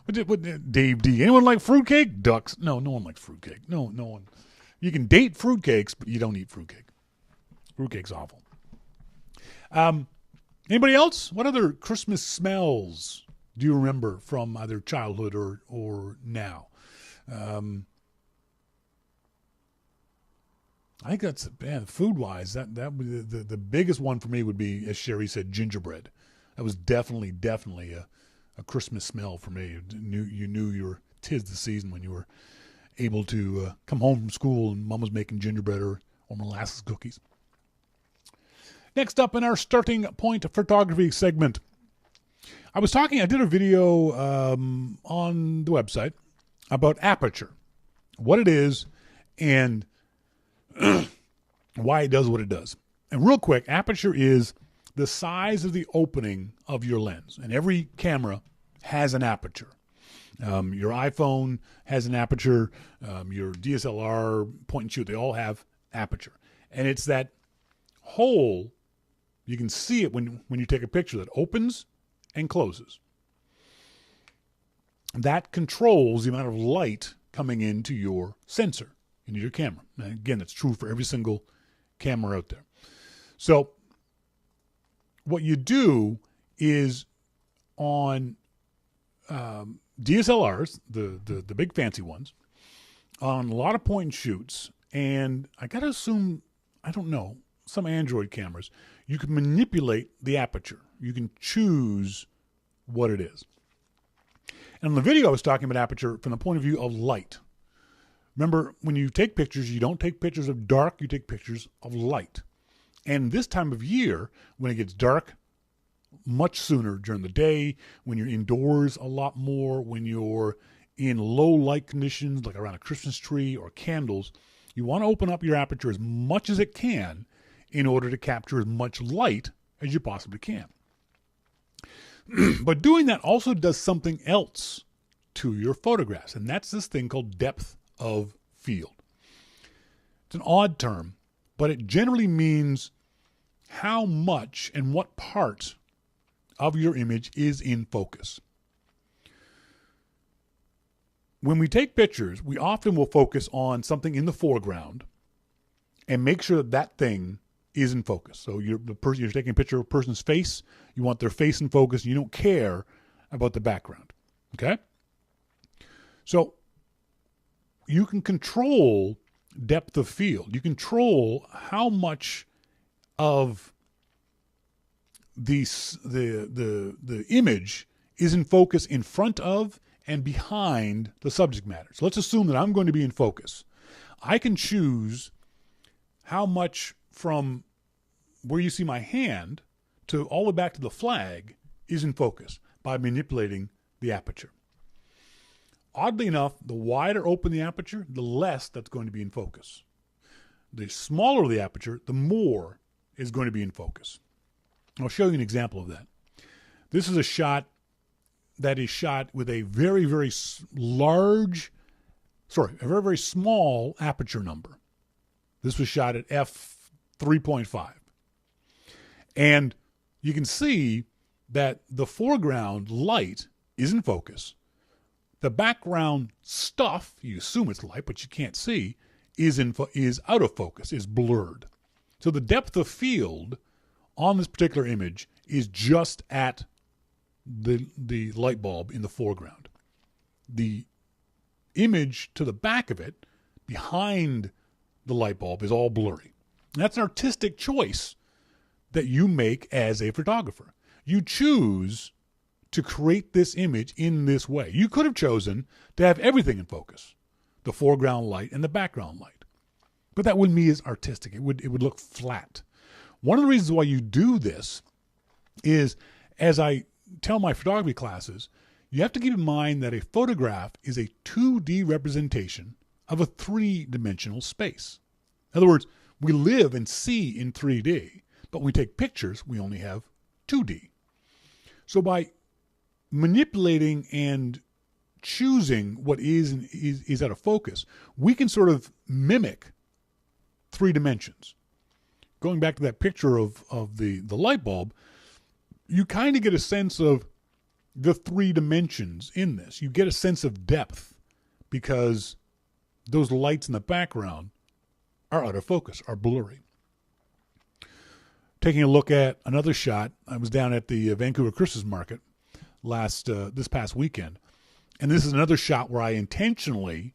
What Dave D? Anyone like fruitcake? Ducks? No one likes fruitcake. No one. You can date fruitcakes, but you don't eat fruitcake. Fruitcake's awful. Anybody else? What other Christmas smells do you remember from either childhood or now? I think that's, man, food-wise, that would be the biggest one for me would be, as Sherry said, gingerbread. That was definitely a Christmas smell for me. You knew 'tis the season when you were able to come home from school and Mom was making gingerbread or molasses cookies. Next up in our starting point photography segment, I did a video on the website about aperture, what it is, and why it does what it does. And real quick, aperture is the size of the opening of your lens. And every camera has an aperture. Your iPhone has an aperture. Your DSLR point and shoot, they all have aperture. And it's that hole, you can see it when you take a picture, that opens and closes. That controls the amount of light coming into your sensor, into your camera. And again, that's true for every single camera out there. So what you do is on DSLRs, the big fancy ones, on a lot of point and shoots, and I got to assume, I don't know, some Android cameras, you can manipulate the aperture. You can choose what it is. And in the video, I was talking about aperture from the point of view of light. Remember, when you take pictures, you don't take pictures of dark, you take pictures of light. And this time of year, when it gets dark much sooner during the day, when you're indoors a lot more, when you're in low light conditions, like around a Christmas tree or candles, you want to open up your aperture as much as it can in order to capture as much light as you possibly can. But doing that also does something else to your photographs, and that's this thing called depth of field. It's an odd term, but it generally means how much and what part of your image is in focus. When we take pictures, we often will focus on something in the foreground and make sure that that thing is in focus. So you're taking a picture of a person's face, you want their face in focus, and you don't care about the background. Okay? So you can control depth of field. You control how much of the image is in focus in front of and behind the subject matter. So let's assume that I'm going to be in focus. I can choose how much from where you see my hand to all the way back to the flag is in focus by manipulating the aperture. Oddly enough, the wider open the aperture, the less that's going to be in focus. The smaller the aperture, the more is going to be in focus. I'll show you an example of that. This is a shot that is shot with a very, very very small aperture number. This was shot at f3.5. And you can see that the foreground light is in focus. The background stuff, you assume it's light, but you can't see, is out of focus, is blurred. So the depth of field on this particular image is just at the light bulb in the foreground. The image to the back of it, behind the light bulb, is all blurry. And that's an artistic choice that you make as a photographer. You choose to create this image in this way. You could have chosen to have everything in focus, the foreground light and the background light. But that wouldn't be as artistic. It would look flat. One of the reasons why you do this is, as I tell my photography classes, you have to keep in mind that a photograph is a 2D representation of a 3-dimensional space. In other words, we live and see in 3D, but when we take pictures, we only have 2D. So by manipulating and choosing what is out of focus, we can sort of mimic 3 dimensions. Going back to that picture of the light bulb, you kind of get a sense of the 3 dimensions in this. You get a sense of depth because those lights in the background are out of focus, are blurry. Taking a look at another shot, I was down at the Vancouver Christmas Market this past weekend, and this is another shot where I intentionally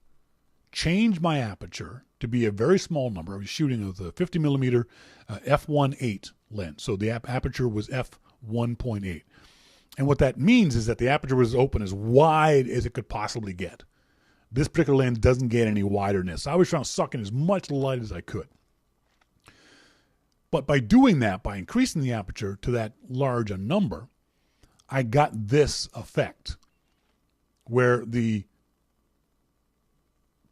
changed my aperture to be a very small number. I was shooting with a 50 millimeter f1.8 lens, so the aperture was f1.8. And what that means is that the aperture was open as wide as it could possibly get. This particular lens doesn't get any wider than this. I was trying to suck in as much light as I could. But by doing that, by increasing the aperture to that large a number, I got this effect where the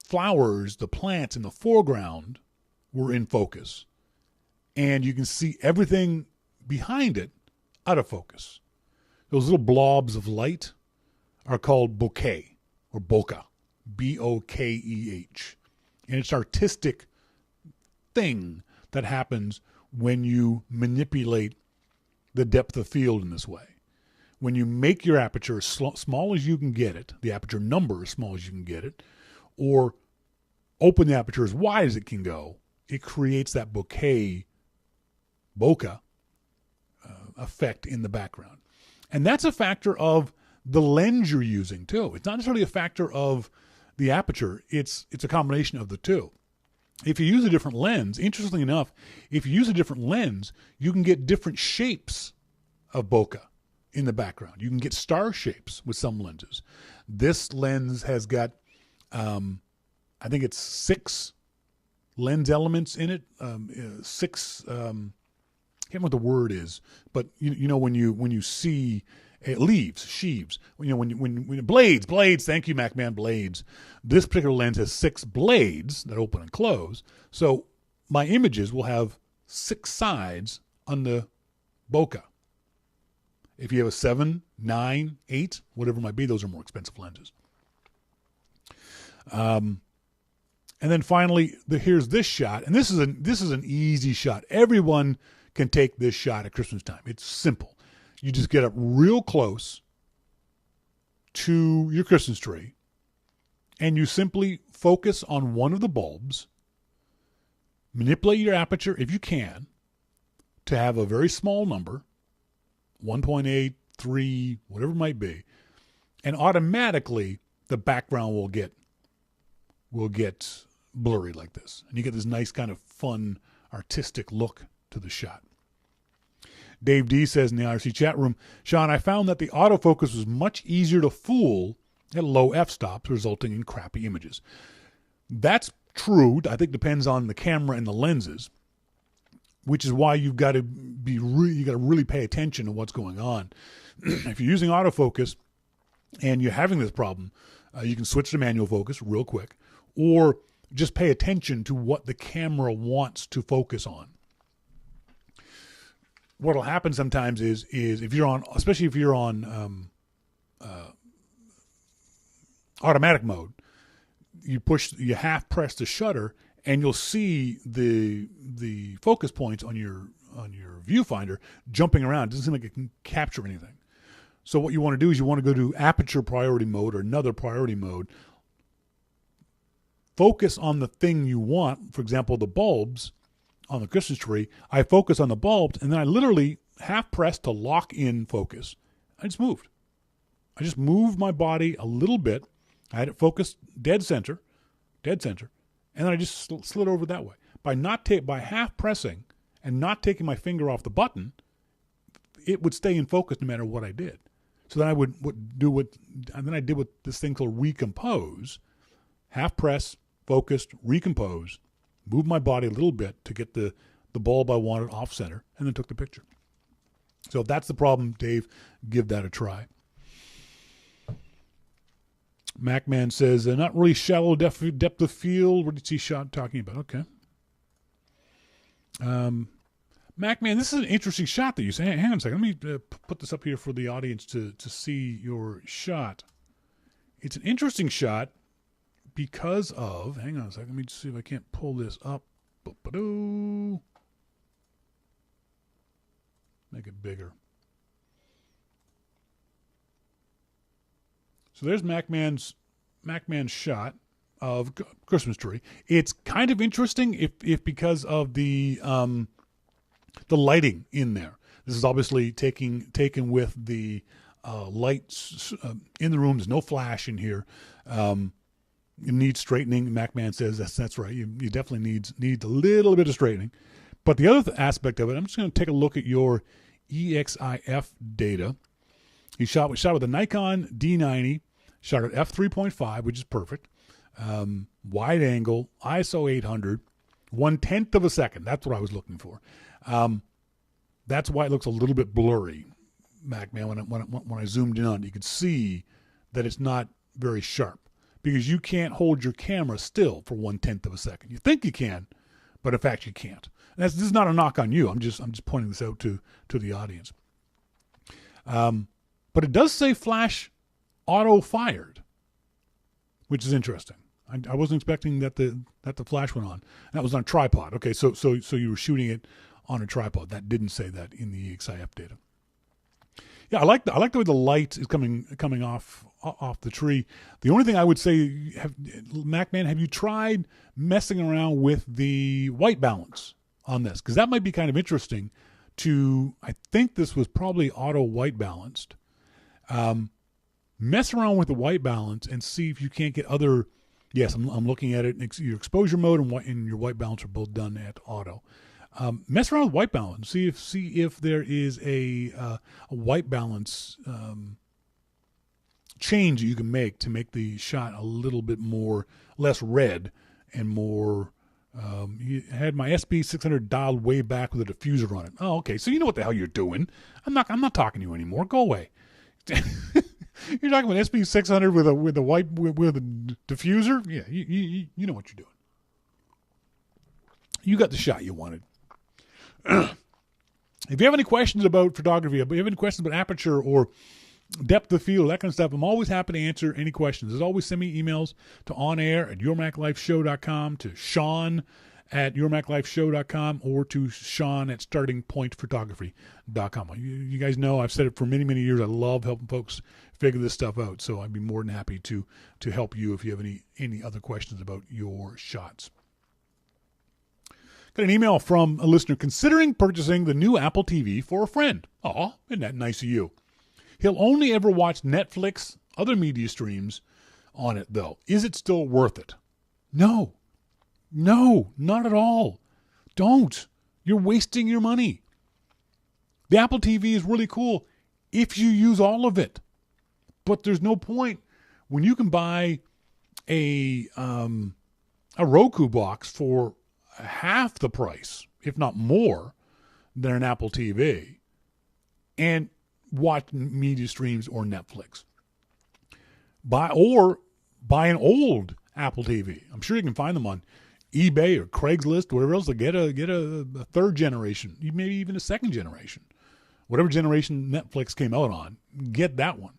flowers, the plants in the foreground were in focus. And you can see everything behind it out of focus. Those little blobs of light are called bokeh or bokeh, B-O-K-E-H. And it's an artistic thing that happens when you manipulate the depth of field in this way. When you make your aperture as small as you can get it, the aperture number as small as you can get it, or open the aperture as wide as it can go, it creates that bokeh effect in the background. And that's a factor of the lens you're using too. It's not necessarily a factor of the aperture. It's a combination of the two. If you use a different lens, interestingly enough, if you use a different lens, you can get different shapes of bokeh in the background. You can get star shapes with some lenses. This lens has got, I think it's 6 lens elements in it. 6, I can't remember what the word is, but you know when you see sheaves. When blades. Thank you, MacMan, blades. This particular lens has 6 blades that open and close. So my images will have 6 sides on the bokeh. If you have a 7, 9, 8, whatever it might be, those are more expensive lenses. And then finally, here's this shot, and this is an easy shot. Everyone can take this shot at Christmas time. It's simple. You just get up real close to your Christmas tree, and you simply focus on one of the bulbs, manipulate your aperture if you can to have a very small number, 1.8, 3, whatever it might be, and automatically the background will get blurry like this. And you get this nice kind of fun, artistic look to the shot. Dave D says in the IRC chat room, Shawn, I found that the autofocus was much easier to fool at low f-stops, resulting in crappy images. That's true. I think depends on the camera and the lenses, which is why you've got to really pay attention to what's going on. If you're using autofocus and you're having this problem, you can switch to manual focus real quick, or just pay attention to what the camera wants to focus on. What'll happen sometimes is if you're on, especially if you're on automatic mode, you half press the shutter, and you'll see the focus points on your viewfinder jumping around. It doesn't seem like it can capture anything. So what you want to do is you want to go to aperture priority mode or another priority mode. Focus on the thing you want. For example, the bulbs on the Christmas tree. I focus on the bulbs, and then I literally half press to lock in focus. I just moved. I just moved my body a little bit. I had it focused dead center, and then I just slid over that way. By half pressing and not taking my finger off the button, it would stay in focus no matter what I did. So then I I did what this thing called recompose. Half press, focused, recompose, moved my body a little bit to get the bulb I wanted off center, and then took the picture. So if that's the problem, Dave, give that a try. MacMan says, not really shallow depth of field. What did you see Shawn talking about? Okay. MacMan, this is an interesting shot that you say. Hang on a second. Let me put this up here for the audience to see your shot. It's an interesting shot because of, hang on a second. Let me see if I can't pull this up. Make it bigger. So there's MacMan's shot of Christmas tree. It's kind of interesting if because of the lighting in there. This is obviously taken with the lights in the room. There's no flash in here. It needs straightening. MacMan says that's right. You definitely need a little bit of straightening. But the other aspect of it, I'm just going to take a look at your EXIF data. He shot with a Nikon D90, shot at f3.5, which is perfect. Wide angle, ISO 800, 1/10 of a second. That's what I was looking for. That's why it looks a little bit blurry, MacMan. When I zoomed in on it, you could see that it's not very sharp because you can't hold your camera still for 1/10 of a second. You think you can, but in fact you can't. And this is not a knock on you. I'm just pointing this out to the audience. But it does say flash auto fired, which is interesting. I wasn't expecting that the flash went on. That was on a tripod. Okay, so you were shooting it on a tripod. That didn't say that in the EXIF data. Yeah, I like the way the light is coming off the tree. The only thing I would say, MacMan, have you tried messing around with the white balance on this? Because that might be kind of interesting. I think this was probably auto white balanced. Mess around with the white balance and see if you can't get other. Yes, I'm looking at it. Your exposure mode and your white balance are both done at auto. Mess around with white balance. See if there is a white balance change that you can make to make the shot a little bit less red and more. You had my SB600 dialed way back with a diffuser on it. Oh, okay. So you know what the hell you're doing. I'm not talking to you anymore. Go away. You're talking about SB600 with a diffuser. Yeah, you know what you're doing. You got the shot you wanted. If you have any questions about photography, if you have any questions about aperture or depth of field, that kind of stuff, I'm always happy to answer any questions. As always, send me emails to onair@yourmaclifeshow.com, to Shawn@yourmaclifeshow.com, or to Shawn@startingpointphotography.com. You guys know I've said it for many, many years. I love helping folks figure this stuff out, so I'd be more than happy to help you if you have any other questions about your shots. Got an email from a listener considering purchasing the new Apple TV for a friend. Aw, isn't that nice of you? He'll only ever watch Netflix, other media streams on it, though. Is it still worth it? No, not at all. Don't. You're wasting your money. The Apple TV is really cool if you use all of it. But there's no point when you can buy a Roku box for half the price, if not more, than an Apple TV, and watch media streams or Netflix. Buy an old Apple TV. I'm sure you can find them on eBay or Craigslist, whatever else, to get a third generation, maybe even a second generation. Whatever generation Netflix came out on, get that one.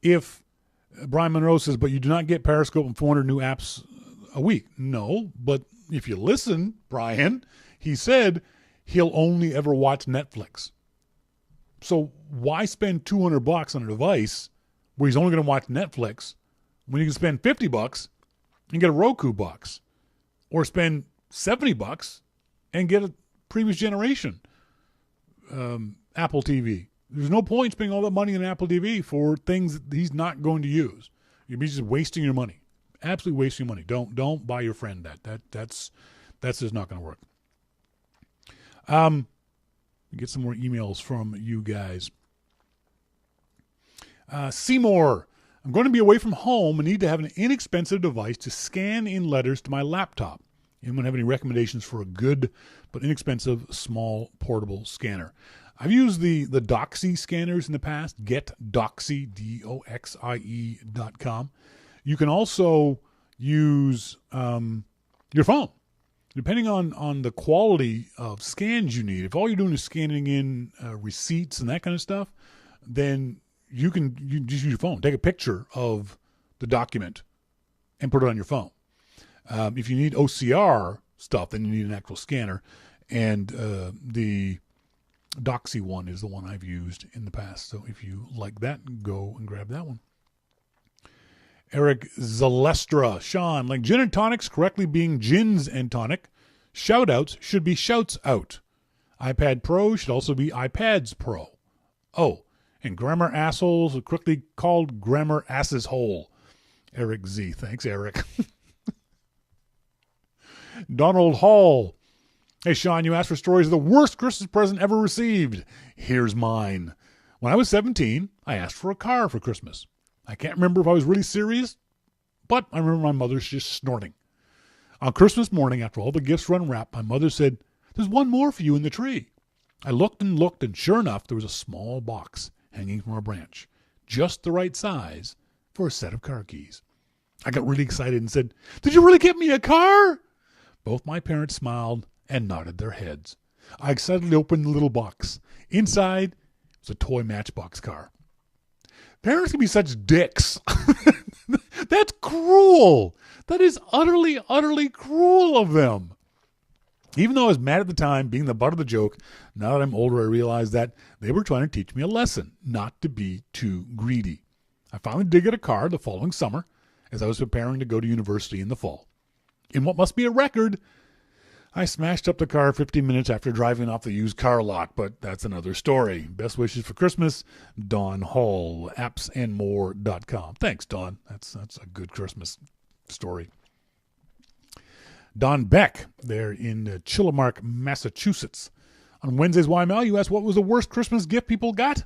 If Brian Monroe says, but you do not get Periscope and 400 new apps a week. No, but if you listen, Brian, he said he'll only ever watch Netflix. So why spend $200 on a device where he's only going to watch Netflix when you can spend $50 and get a Roku box, or spend $70 and get a previous generation Apple TV? There's no point spending all that money on Apple TV for things that he's not going to use. You'd be just wasting your money. Absolutely wasting your money. Don't buy your friend that. That's just not going to work. Get some more emails from you guys. Seymour, I'm going to be away from home and need to have an inexpensive device to scan in letters to my laptop. Anyone have any recommendations for a good but inexpensive small portable scanner? I've used the Doxy scanners in the past. Get Doxy, DOXIE.com. You can also use your phone. Depending on the quality of scans you need, if all you're doing is scanning in receipts and that kind of stuff, then you just use your phone. Take a picture of the document and put it on your phone. If you need OCR stuff, then you need an actual scanner. And the Doxy one is the one I've used in the past. So if you like that, go and grab that one. Eric Zalestra, Shawn, like gin and tonics correctly being gins and tonic, shout-outs should be shouts out. iPad Pro should also be iPads Pro. Oh, and grammar assholes are quickly called grammar asses hole. Eric Z. Thanks, Eric. Donald Hall. Hey, Shawn, you asked for stories of the worst Christmas present ever received. Here's mine. When I was 17, I asked for a car for Christmas. I can't remember if I was really serious, but I remember my mother just snorting. On Christmas morning, after all the gifts were unwrapped, my mother said, "There's one more for you in the tree." I looked, and sure enough, there was a small box hanging from a branch, just the right size for a set of car keys. I got really excited and said, "Did you really get me a car?" Both my parents smiled and nodded their heads. I excitedly opened the little box. Inside was a toy Matchbox car. Parents can be such dicks. That's cruel. That is utterly, utterly cruel of them. Even though I was mad at the time, being the butt of the joke, now that I'm older, I realize that they were trying to teach me a lesson, not to be too greedy. I finally did get a car the following summer, as I was preparing to go to university in the fall. In what must be a record, I smashed up the car 15 minutes after driving off the used car lot, but that's another story. Best wishes for Christmas, Don Hall, appsandmore.com. Thanks, Don. That's a good Christmas story. Don Beck, there in Chilliwack, Massachusetts. On Wednesday's YML, you asked what was the worst Christmas gift people got?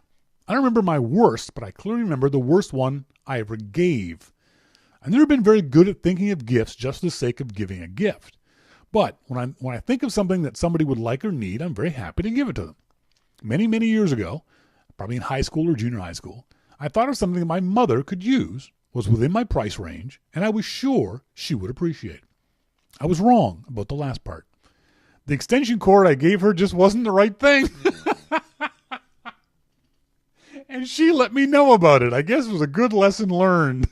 I don't remember my worst, but I clearly remember the worst one I ever gave. I've never been very good at thinking of gifts just for the sake of giving a gift. But when I think of something that somebody would like or need, I'm very happy to give it to them. Many, many years ago, probably in high school or junior high school, I thought of something that my mother could use, was within my price range, and I was sure she would appreciate. I was wrong about the last part. The extension cord I gave her just wasn't the right thing. And she let me know about it. I guess it was a good lesson learned.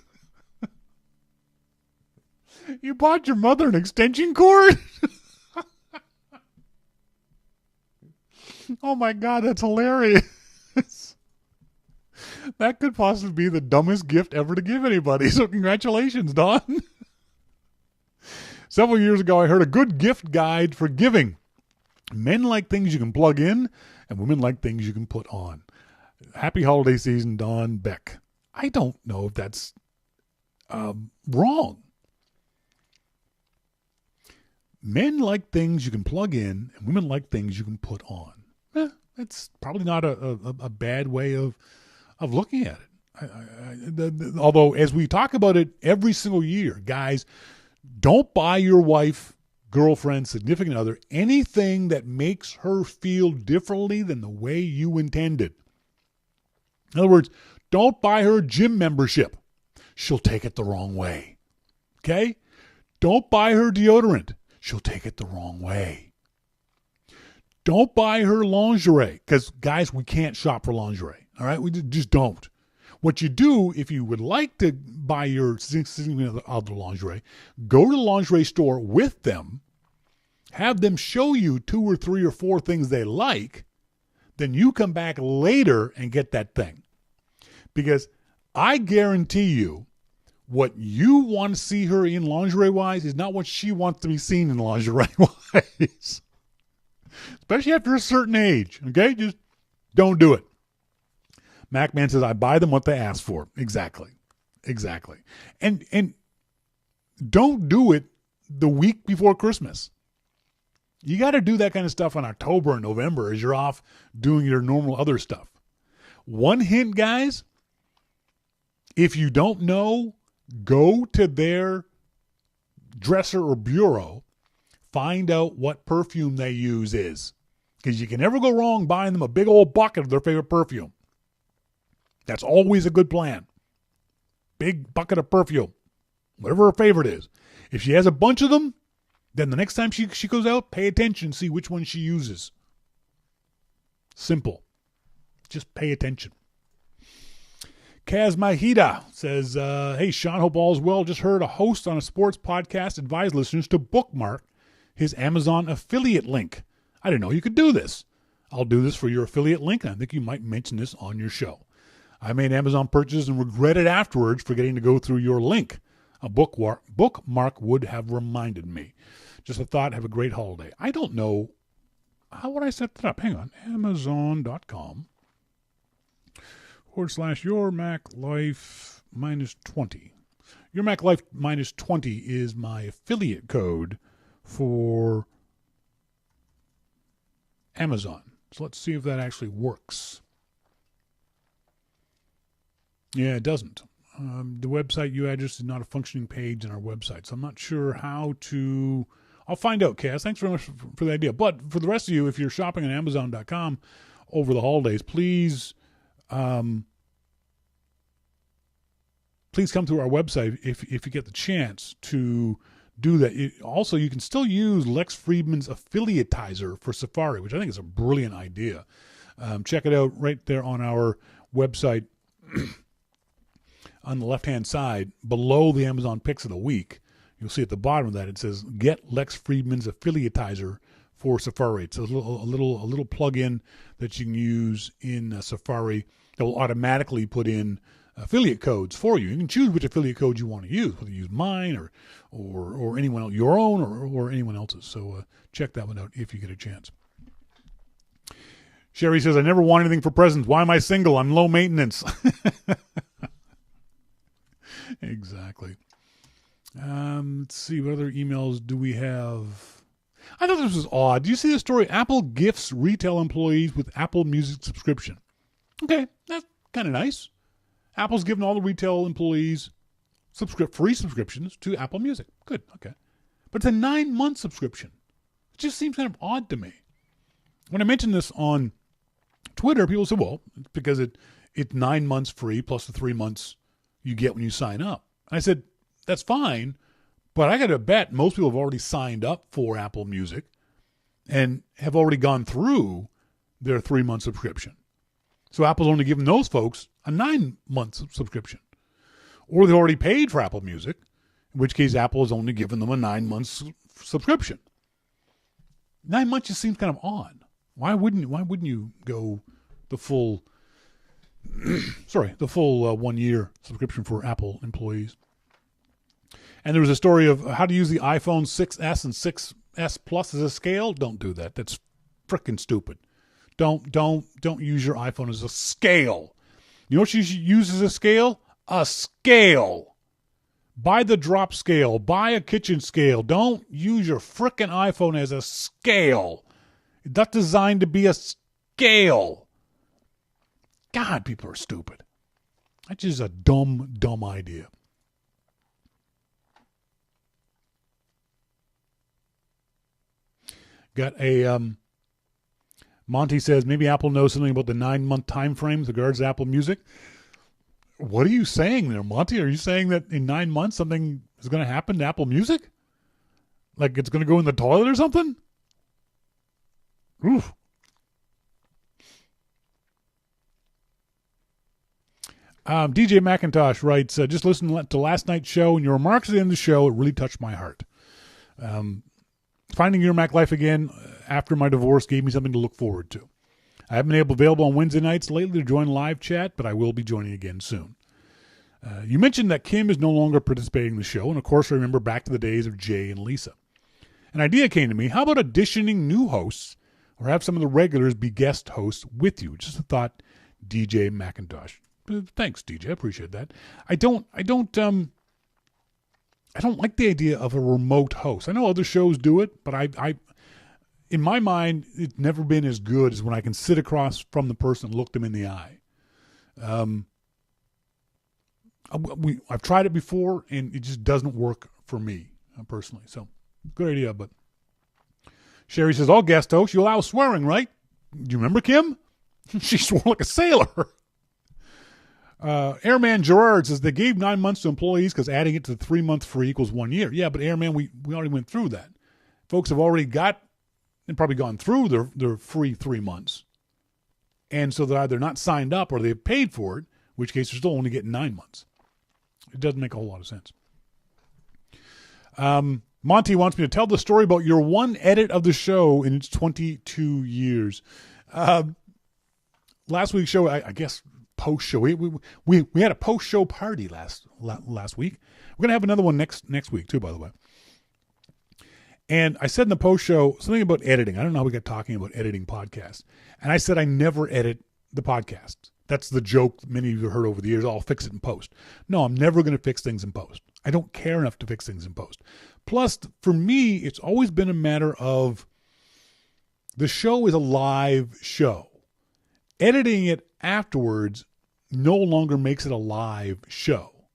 You bought your mother an extension cord? Oh my God, that's hilarious. That could possibly be the dumbest gift ever to give anybody. So congratulations, Don. Several years ago, I heard a good gift guide for giving. Men like things you can plug in, and women like things you can put on. Happy holiday season, Don Beck. I don't know if that's wrong. Men like things you can plug in, and women like things you can put on. That's probably not a bad way of looking at it. Although, as we talk about it every single year, guys, don't buy your wife, girlfriend, significant other anything that makes her feel differently than the way you intended. In other words, don't buy her a gym membership. She'll take it the wrong way. Okay? Don't buy her deodorant. She'll take it the wrong way. Don't buy her lingerie, because, guys, we can't shop for lingerie. All right? We just don't. What you do, if you would like to buy your significant other lingerie, go to the lingerie store with them, have them show you 2 or 3 or 4 things they like, then you come back later and get that thing. Because I guarantee you, what you want to see her in lingerie-wise is not what she wants to be seen in lingerie-wise. Especially after a certain age, okay? Just don't do it. Macman says, I buy them what they ask for. Exactly. And don't do it the week before Christmas. You got to do that kind of stuff in October and November as you're off doing your normal other stuff. One hint, guys, if you don't know, go to their dresser or bureau, find out what perfume they use is. Because you can never go wrong buying them a big old bucket of their favorite perfume. That's always a good plan. Big bucket of perfume. Whatever her favorite is. If she has a bunch of them, then the next time she goes out, pay attention, see which one she uses. Simple. Just pay attention. Kaz Mahida says, hey, Shawn, hope all's well. Just heard a host on a sports podcast advise listeners to bookmark his Amazon affiliate link. I didn't know you could do this. I'll do this for your affiliate link, and I think you might mention this on your show. I made Amazon purchases and regretted afterwards forgetting to go through your link. A bookmark would have reminded me. Just a thought, have a great holiday. I don't know. How would I set that up? Hang on. Amazon.com/Your Mac Life -20. Your Mac Life -20 is my affiliate code for Amazon. So let's see if that actually works. Yeah, it doesn't. The website address is not a functioning page on our website, so I'm not sure how to... I'll find out, Cass. Thanks very much for the idea. But for the rest of you, if you're shopping on Amazon.com over the holidays, please come to our website if you get the chance to do that. Also, you can still use Lex Friedman's affiliatizer for Safari, which I think is a brilliant idea. Check it out right there on our website. On the left-hand side, below the Amazon Picks of the Week, you'll see at the bottom of that it says "Get Lex Friedman's affiliatizer for Safari." It's a little plug-in that you can use in Safari that will automatically put in affiliate codes for you. You can choose which affiliate code you want to use, whether you use mine or anyone else, your own or anyone else's. So check that one out if you get a chance. Sherry says, "I never want anything for presents. Why am I single? I'm low maintenance." Exactly. Let's see, what other emails do we have? I thought this was odd. Do you see the story? Apple gifts retail employees with Apple Music subscription. Okay, that's kind of nice. Apple's giving all the retail employees free subscriptions to Apple Music. Good, okay. But it's a 9-month subscription. It just seems kind of odd to me. When I mentioned this on Twitter, people said, well, it's because it's 9 months free plus the 3 months you get when you sign up. And I said, that's fine, but I got to bet most people have already signed up for Apple Music and have already gone through their 3-month subscription. So Apple's only giving those folks a 9-month subscription. Or they've already paid for Apple Music, in which case Apple has only given them a 9-month subscription. 9 months just seems kind of odd. Why wouldn't you go the full 1 year subscription for Apple employees? And there was a story of how to use the iPhone 6S and 6S Plus as a scale. Don't do that. That's freaking stupid. Don't use your iPhone as a scale. You know what you should use as a scale? A scale. Buy the drop scale. Buy a kitchen scale. Don't use your frickin' iPhone as a scale. It's not designed to be a scale. God, people are stupid. That's just a dumb idea. Got a Monty says maybe Apple knows something about the 9-month time frame with regards to Apple Music. What are you saying there, Monty? Are you saying that in 9 months something is going to happen to Apple Music? Like it's going to go in the toilet or something? Oof. DJ McIntosh writes, just listen to last night's show and your remarks at the end of the show. It really touched my heart. Finding your Mac life again after my divorce gave me something to look forward to. I haven't been available on Wednesday nights lately to join live chat, but I will be joining again soon. You mentioned that Kim is no longer participating in the show, and of course I remember back to the days of Jay and Lisa. An idea came to me, how about auditioning new hosts or have some of the regulars be guest hosts with you? Just a thought, DJ McIntosh. Thanks, DJ. I appreciate that. I don't like the idea of a remote host. I know other shows do it, but I in my mind, it's never been as good as when I can sit across from the person and look them in the eye. I've tried it before, and it just doesn't work for me personally. So, good idea. But Sherry says, all guest hosts, you allow swearing, right? Do you remember Kim? She swore like a sailor. Airman Gerard says they gave 9 months to employees because adding it to the 3-month free equals 1 year. Yeah, but Airman, we already went through that. Folks have already got and probably gone through their free 3 months. And so they're either not signed up or they've paid for it, in which case they're still only getting 9 months. It doesn't make a whole lot of sense. Monty wants me to tell the story about your one edit of the show in its 22 years. Last week's show, I guess, post-show. We had a post-show party last week. We're going to have another one next week too, by the way. And I said in the post-show something about editing. I don't know how we got talking about editing podcasts. And I said I never edit the podcast. That's the joke many of you have heard over the years. I'll fix it in post. No, I'm never going to fix things in post. I don't care enough to fix things in post. Plus, for me, it's always been a matter of the show is a live show. Editing it afterwards no longer makes it a live show.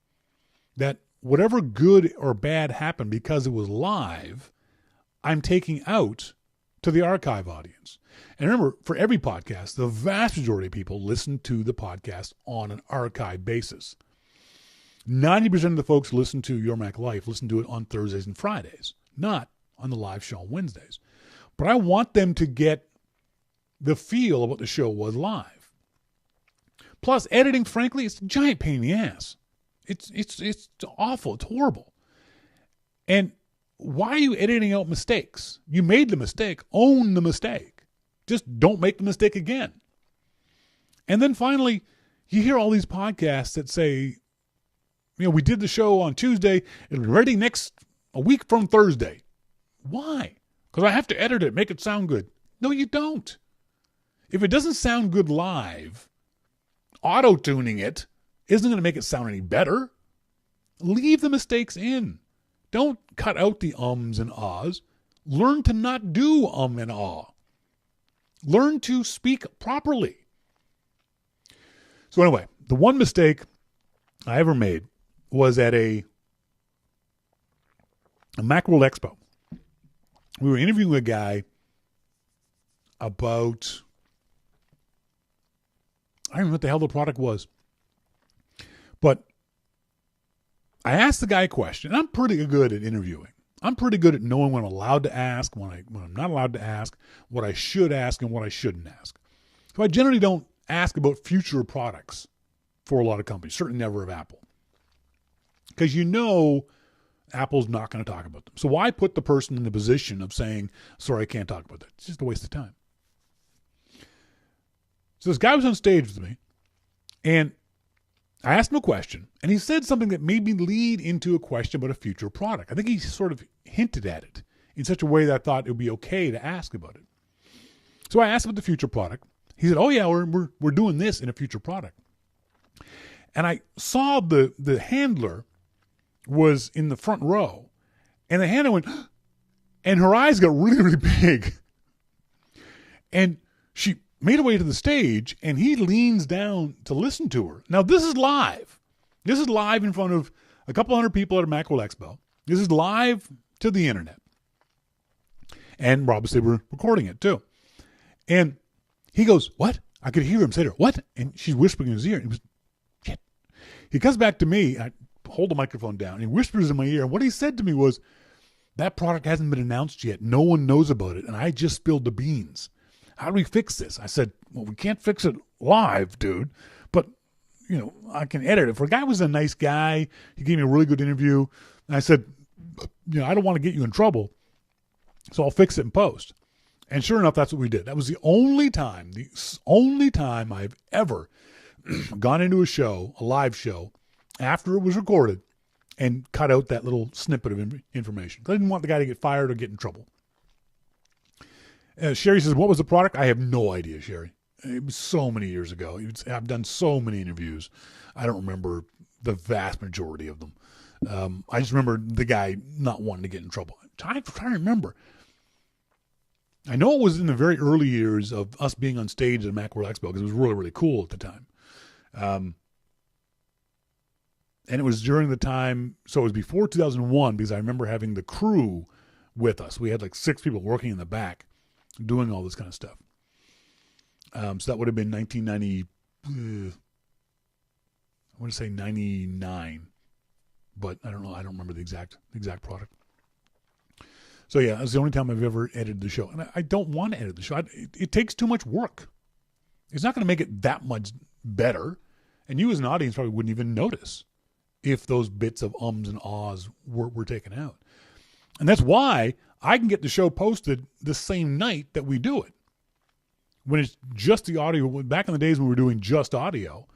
That whatever good or bad happened because it was live, I'm taking out to the archive audience. And remember, for every podcast, the vast majority of people listen to the podcast on an archive basis. 90% of the folks who listen to Your Mac Life listen to it on Thursdays and Fridays, not on the live show on Wednesdays. But I want them to get the feel of what the show was live. Plus, editing, frankly, it's a giant pain in the ass. It's awful. It's horrible. And why are you editing out mistakes? You made the mistake. Own the mistake. Just don't make the mistake again. And then finally, you hear all these podcasts that say, we did the show on Tuesday. It'll be ready a week from Thursday. Why? Because I have to edit it, make it sound good. No, you don't. If it doesn't sound good live, auto-tuning it isn't going to make it sound any better. Leave the mistakes in. Don't cut out the ums and ahs. Learn to not do and ah. Learn to speak properly. So anyway, the one mistake I ever made was at a Macworld Expo. We were interviewing a guy about, I don't know what the hell the product was. But I asked the guy a question. And I'm pretty good at interviewing. I'm pretty good at knowing what I'm allowed to ask, when I'm not allowed to ask, what I should ask, and what I shouldn't ask. So I generally don't ask about future products for a lot of companies, certainly never of Apple. Because you know Apple's not going to talk about them. So why put the person in the position of saying, sorry, I can't talk about that? It's just a waste of time. So this guy was on stage with me, and I asked him a question, and he said something that made me lead into a question about a future product. I think he sort of hinted at it in such a way that I thought it would be okay to ask about it. So I asked about the future product. He said, oh yeah, we're doing this in a future product. And I saw the handler was in the front row, and the handler went, and her eyes got really, really big. And she made her way to the stage, and he leans down to listen to her. Now, this is live. This is live in front of a couple hundred people at a Macworld Expo. This is live to the internet. And obviously we're recording it too. And he goes, what? I could hear him say to her, what? And she's whispering in his ear. And he was, shit. He comes back to me. I hold the microphone down. And he whispers in my ear. And what he said to me was, that product hasn't been announced yet. No one knows about it. And I just spilled the beans. How do we fix this? I said, well, we can't fix it live, dude. But, I can edit it. For a guy who was a nice guy, he gave me a really good interview. And I said, I don't want to get you in trouble, so I'll fix it in post. And sure enough, that's what we did. That was the only time I've ever gone into a show, a live show, after it was recorded and cut out that little snippet of information. I didn't want the guy to get fired or get in trouble. Sherry says, what was the product? I have no idea, Sherry. It was so many years ago. I've done so many interviews. I don't remember the vast majority of them. I just remember the guy not wanting to get in trouble. I'm trying to remember. I know it was in the very early years of us being on stage at Macworld Expo because it was really, really cool at the time. And it was during the time, so it was before 2001 because I remember having the crew with us. We had like 6 people working in the back doing all this kind of stuff. So that would have been 1990, I want to say 99, but I don't know. I don't remember the exact product. So yeah, that's the only time I've ever edited the show. And I don't want to edit the show. It takes too much work. It's not going to make it that much better. And you as an audience probably wouldn't even notice if those bits of ums and ahs were taken out. And that's why I can get the show posted the same night that we do it. When it's just the audio, back in the days when we were doing just audio,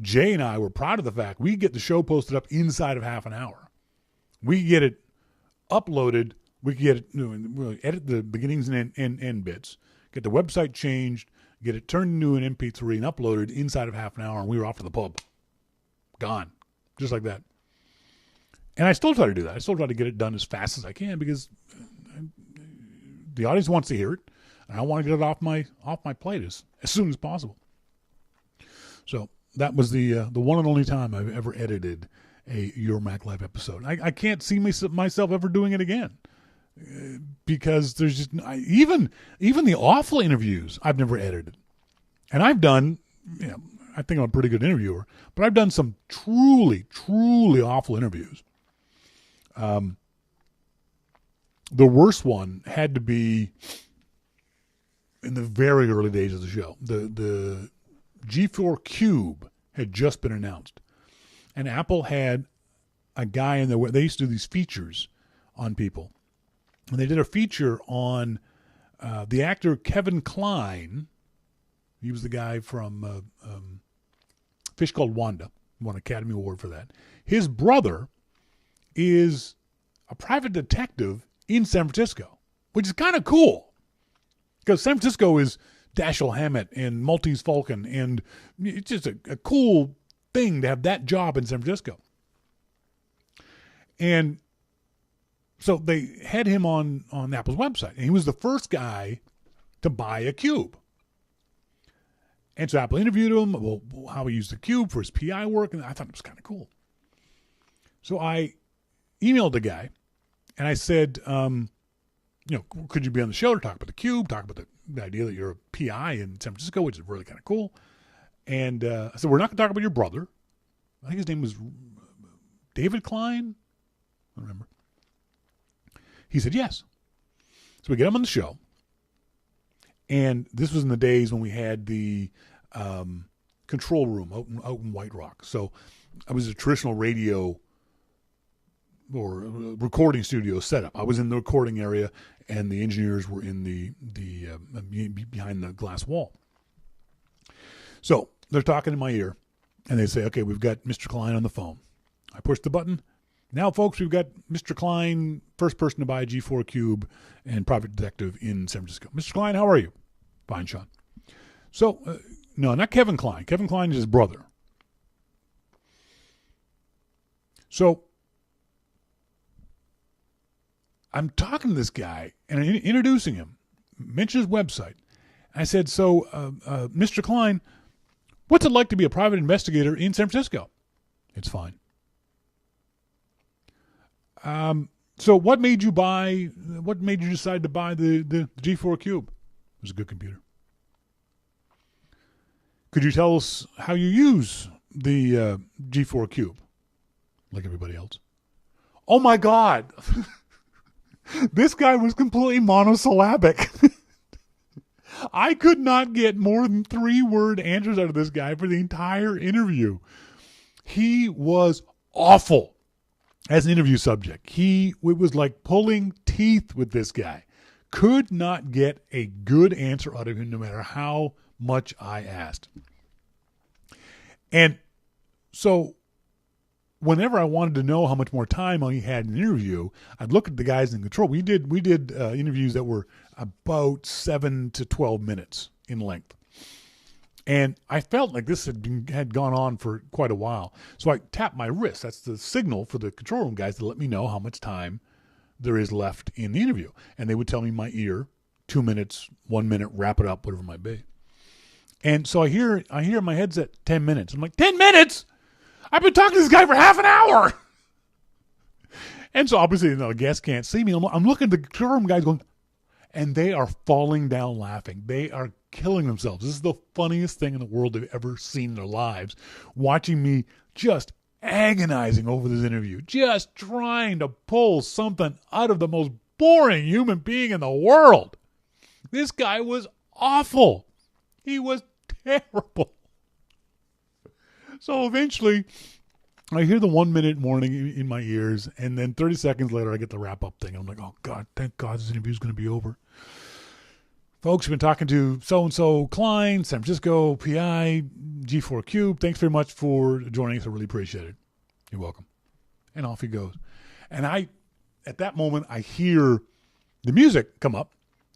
Jay and I were proud of the fact we get the show posted up inside of half an hour. We get it uploaded. We can get it, we'll edit the beginnings and end bits, get the website changed, get it turned into an MP3 and uploaded inside of half an hour, and we were off to the pub. Gone. Just like that. And I still try to do that. I still try to get it done as fast as I can because the audience wants to hear it, and I want to get it off my plate as soon as possible. So that was the one and only time I've ever edited a Your Mac Live episode. I can't see myself ever doing it again. Because there's just even the awful interviews I've never edited, and I've done, I think I'm a pretty good interviewer, but I've done some truly awful interviews. The worst one had to be in the very early days of the show. The G4 Cube had just been announced, and Apple had a guy in there. They used to do these features on people. And they did a feature on the actor Kevin Kline. He was the guy from Fish Called Wanda, won an Academy Award for that. His brother is a private detective in San Francisco, which is kind of cool. Because San Francisco is Dashiell Hammett and Maltese Falcon, and it's just a cool thing to have that job in San Francisco. And So they had him on Apple's website, and he was the first guy to buy a cube. And so Apple interviewed him, well, how he used the cube for his PI work, and I thought it was kind of cool. So I emailed the guy, and I said, could you be on the show to talk about the cube, talk about the idea that you're a PI in San Francisco, which is really kind of cool. And I said, we're not going to talk about your brother. I think his name was David Klein. I don't remember. He said, yes. So we get him on the show. And this was in the days when we had the control room out in White Rock. So I was a traditional radio or recording studio setup. I was in the recording area, and the engineers were in the behind the glass wall. So they're talking in my ear, and they say, okay, we've got Mr. Klein on the phone. I push the button. Now, folks, we've got Mr. Klein, first person to buy a G4 Cube and private detective in San Francisco. Mr. Klein, how are you? Fine, Shawn. So, no, not Kevin Klein. Kevin Klein is his brother. So, I'm talking to this guy and introducing him, mention his website. I said, so, Mr. Klein, what's it like to be a private investigator in San Francisco? It's fine. So what made you decide to buy the G4 Cube? It was a good computer. Could you tell us how you use the G4 Cube? Like everybody else. Oh my God. This guy was completely monosyllabic. I could not get more than 3-word answers out of this guy for the entire interview. He was awful as an interview subject. It was like pulling teeth with this guy. Could not get a good answer out of him no matter how much I asked. And so whenever I wanted to know how much more time he had in an interview, I'd look at the guys in control. We did interviews that were about 7 to 12 minutes in length. And I felt like this had gone on for quite a while. So I tapped my wrist. That's the signal for the control room guys to let me know how much time there is left in the interview. And they would tell me in my ear, 2 minutes, 1 minute, wrap it up, whatever it might be. And so I hear in my headset 10 minutes. I'm like, 10 minutes? I've been talking to this guy for half an hour. And so obviously the guests can't see me. I'm looking at the control room guys going, and they are falling down laughing. They are killing themselves. This is the funniest thing in the world they've ever seen in their lives. Watching me just agonizing over this interview, just trying to pull something out of the most boring human being in the world. This guy was awful. He was terrible. So eventually, I hear the 1 minute warning in my ears, and then 30 seconds later, I get the wrap-up thing. I'm like, oh, God, thank God this interview is going to be over. Folks, we've been talking to so-and-so Klein, San Francisco, PI, G4 Cube. Thanks very much for joining us. I really appreciate it. You're welcome. And off he goes. And at that moment, I hear the music come up,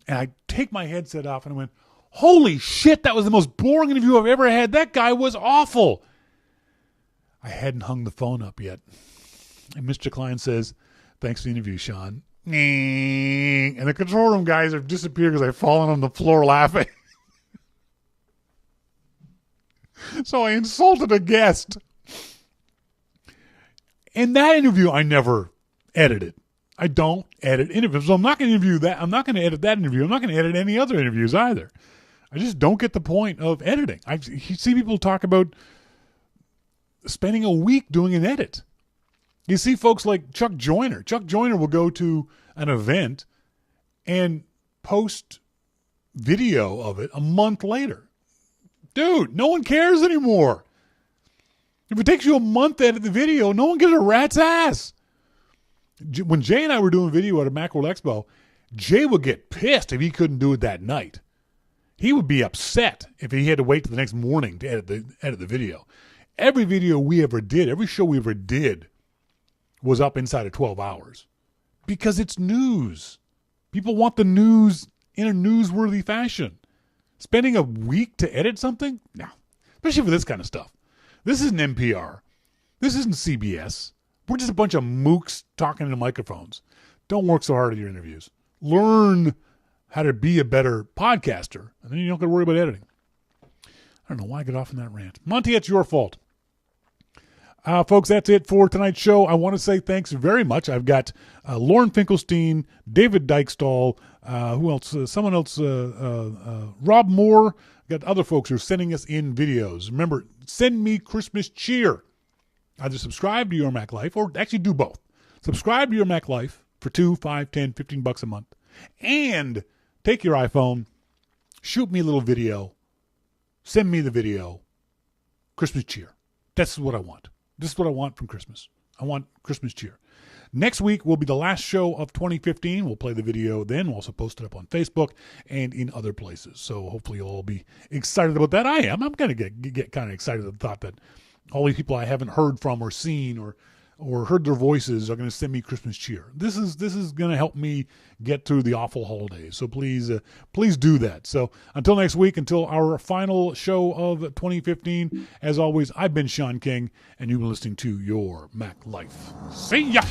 and I take my headset off, and I went, holy shit, that was the most boring interview I've ever had. That guy was awful. I hadn't hung the phone up yet. And Mr. Klein says, thanks for the interview, Shawn. And the control room guys have disappeared because I've fallen on the floor laughing. So I insulted a guest. In that interview, I never edited. I don't edit interviews. So I'm not going to interview that. I'm not going to edit that interview. I'm not going to edit any other interviews either. I just don't get the point of editing. You see people talk about spending a week doing an edit. You see folks like Chuck Joyner. Chuck Joyner will go to an event and post video of it a month later. Dude, no one cares anymore. If it takes you a month to edit the video, no one gives a rat's ass. When Jay and I were doing video at a Macworld Expo, Jay would get pissed if he couldn't do it that night. He would be upset if he had to wait till the next morning to edit the video. Every video we ever did, every show we ever did was up inside of 12 hours because it's news. People want the news in a newsworthy fashion. Spending a week to edit something? No, especially for this kind of stuff. This isn't NPR. This isn't CBS. We're just a bunch of mooks talking into microphones. Don't work so hard at your interviews. Learn how to be a better podcaster, and then you don't got to worry about editing. I don't know why I got off on that rant. Monty, it's your fault. Folks, that's it for tonight's show. I want to say thanks very much. I've got Lauren Finkelstein, David Dykestall, who else? Someone else, Rob Moore. Got other folks who are sending us in videos. Remember, send me Christmas cheer. Either subscribe to Your Mac Life, or actually do both. Subscribe to Your Mac Life for $2, $5, $10, $15 a month. And take your iPhone, shoot me a little video, send me the video, Christmas cheer. That's what I want. This is what I want from Christmas. I want Christmas cheer. Next week will be the last show of 2015. We'll play the video then. We'll also post it up on Facebook and in other places. So hopefully you'll all be excited about that. I am. I'm going to get kind of excited at the thought that all these people I haven't heard from or seen or heard their voices are going to send me Christmas cheer. This is going to help me get through the awful holidays. So please do that. So until next week, until our final show of 2015, as always, I've been Shawn King, and you've been listening to Your Mac Life. See ya!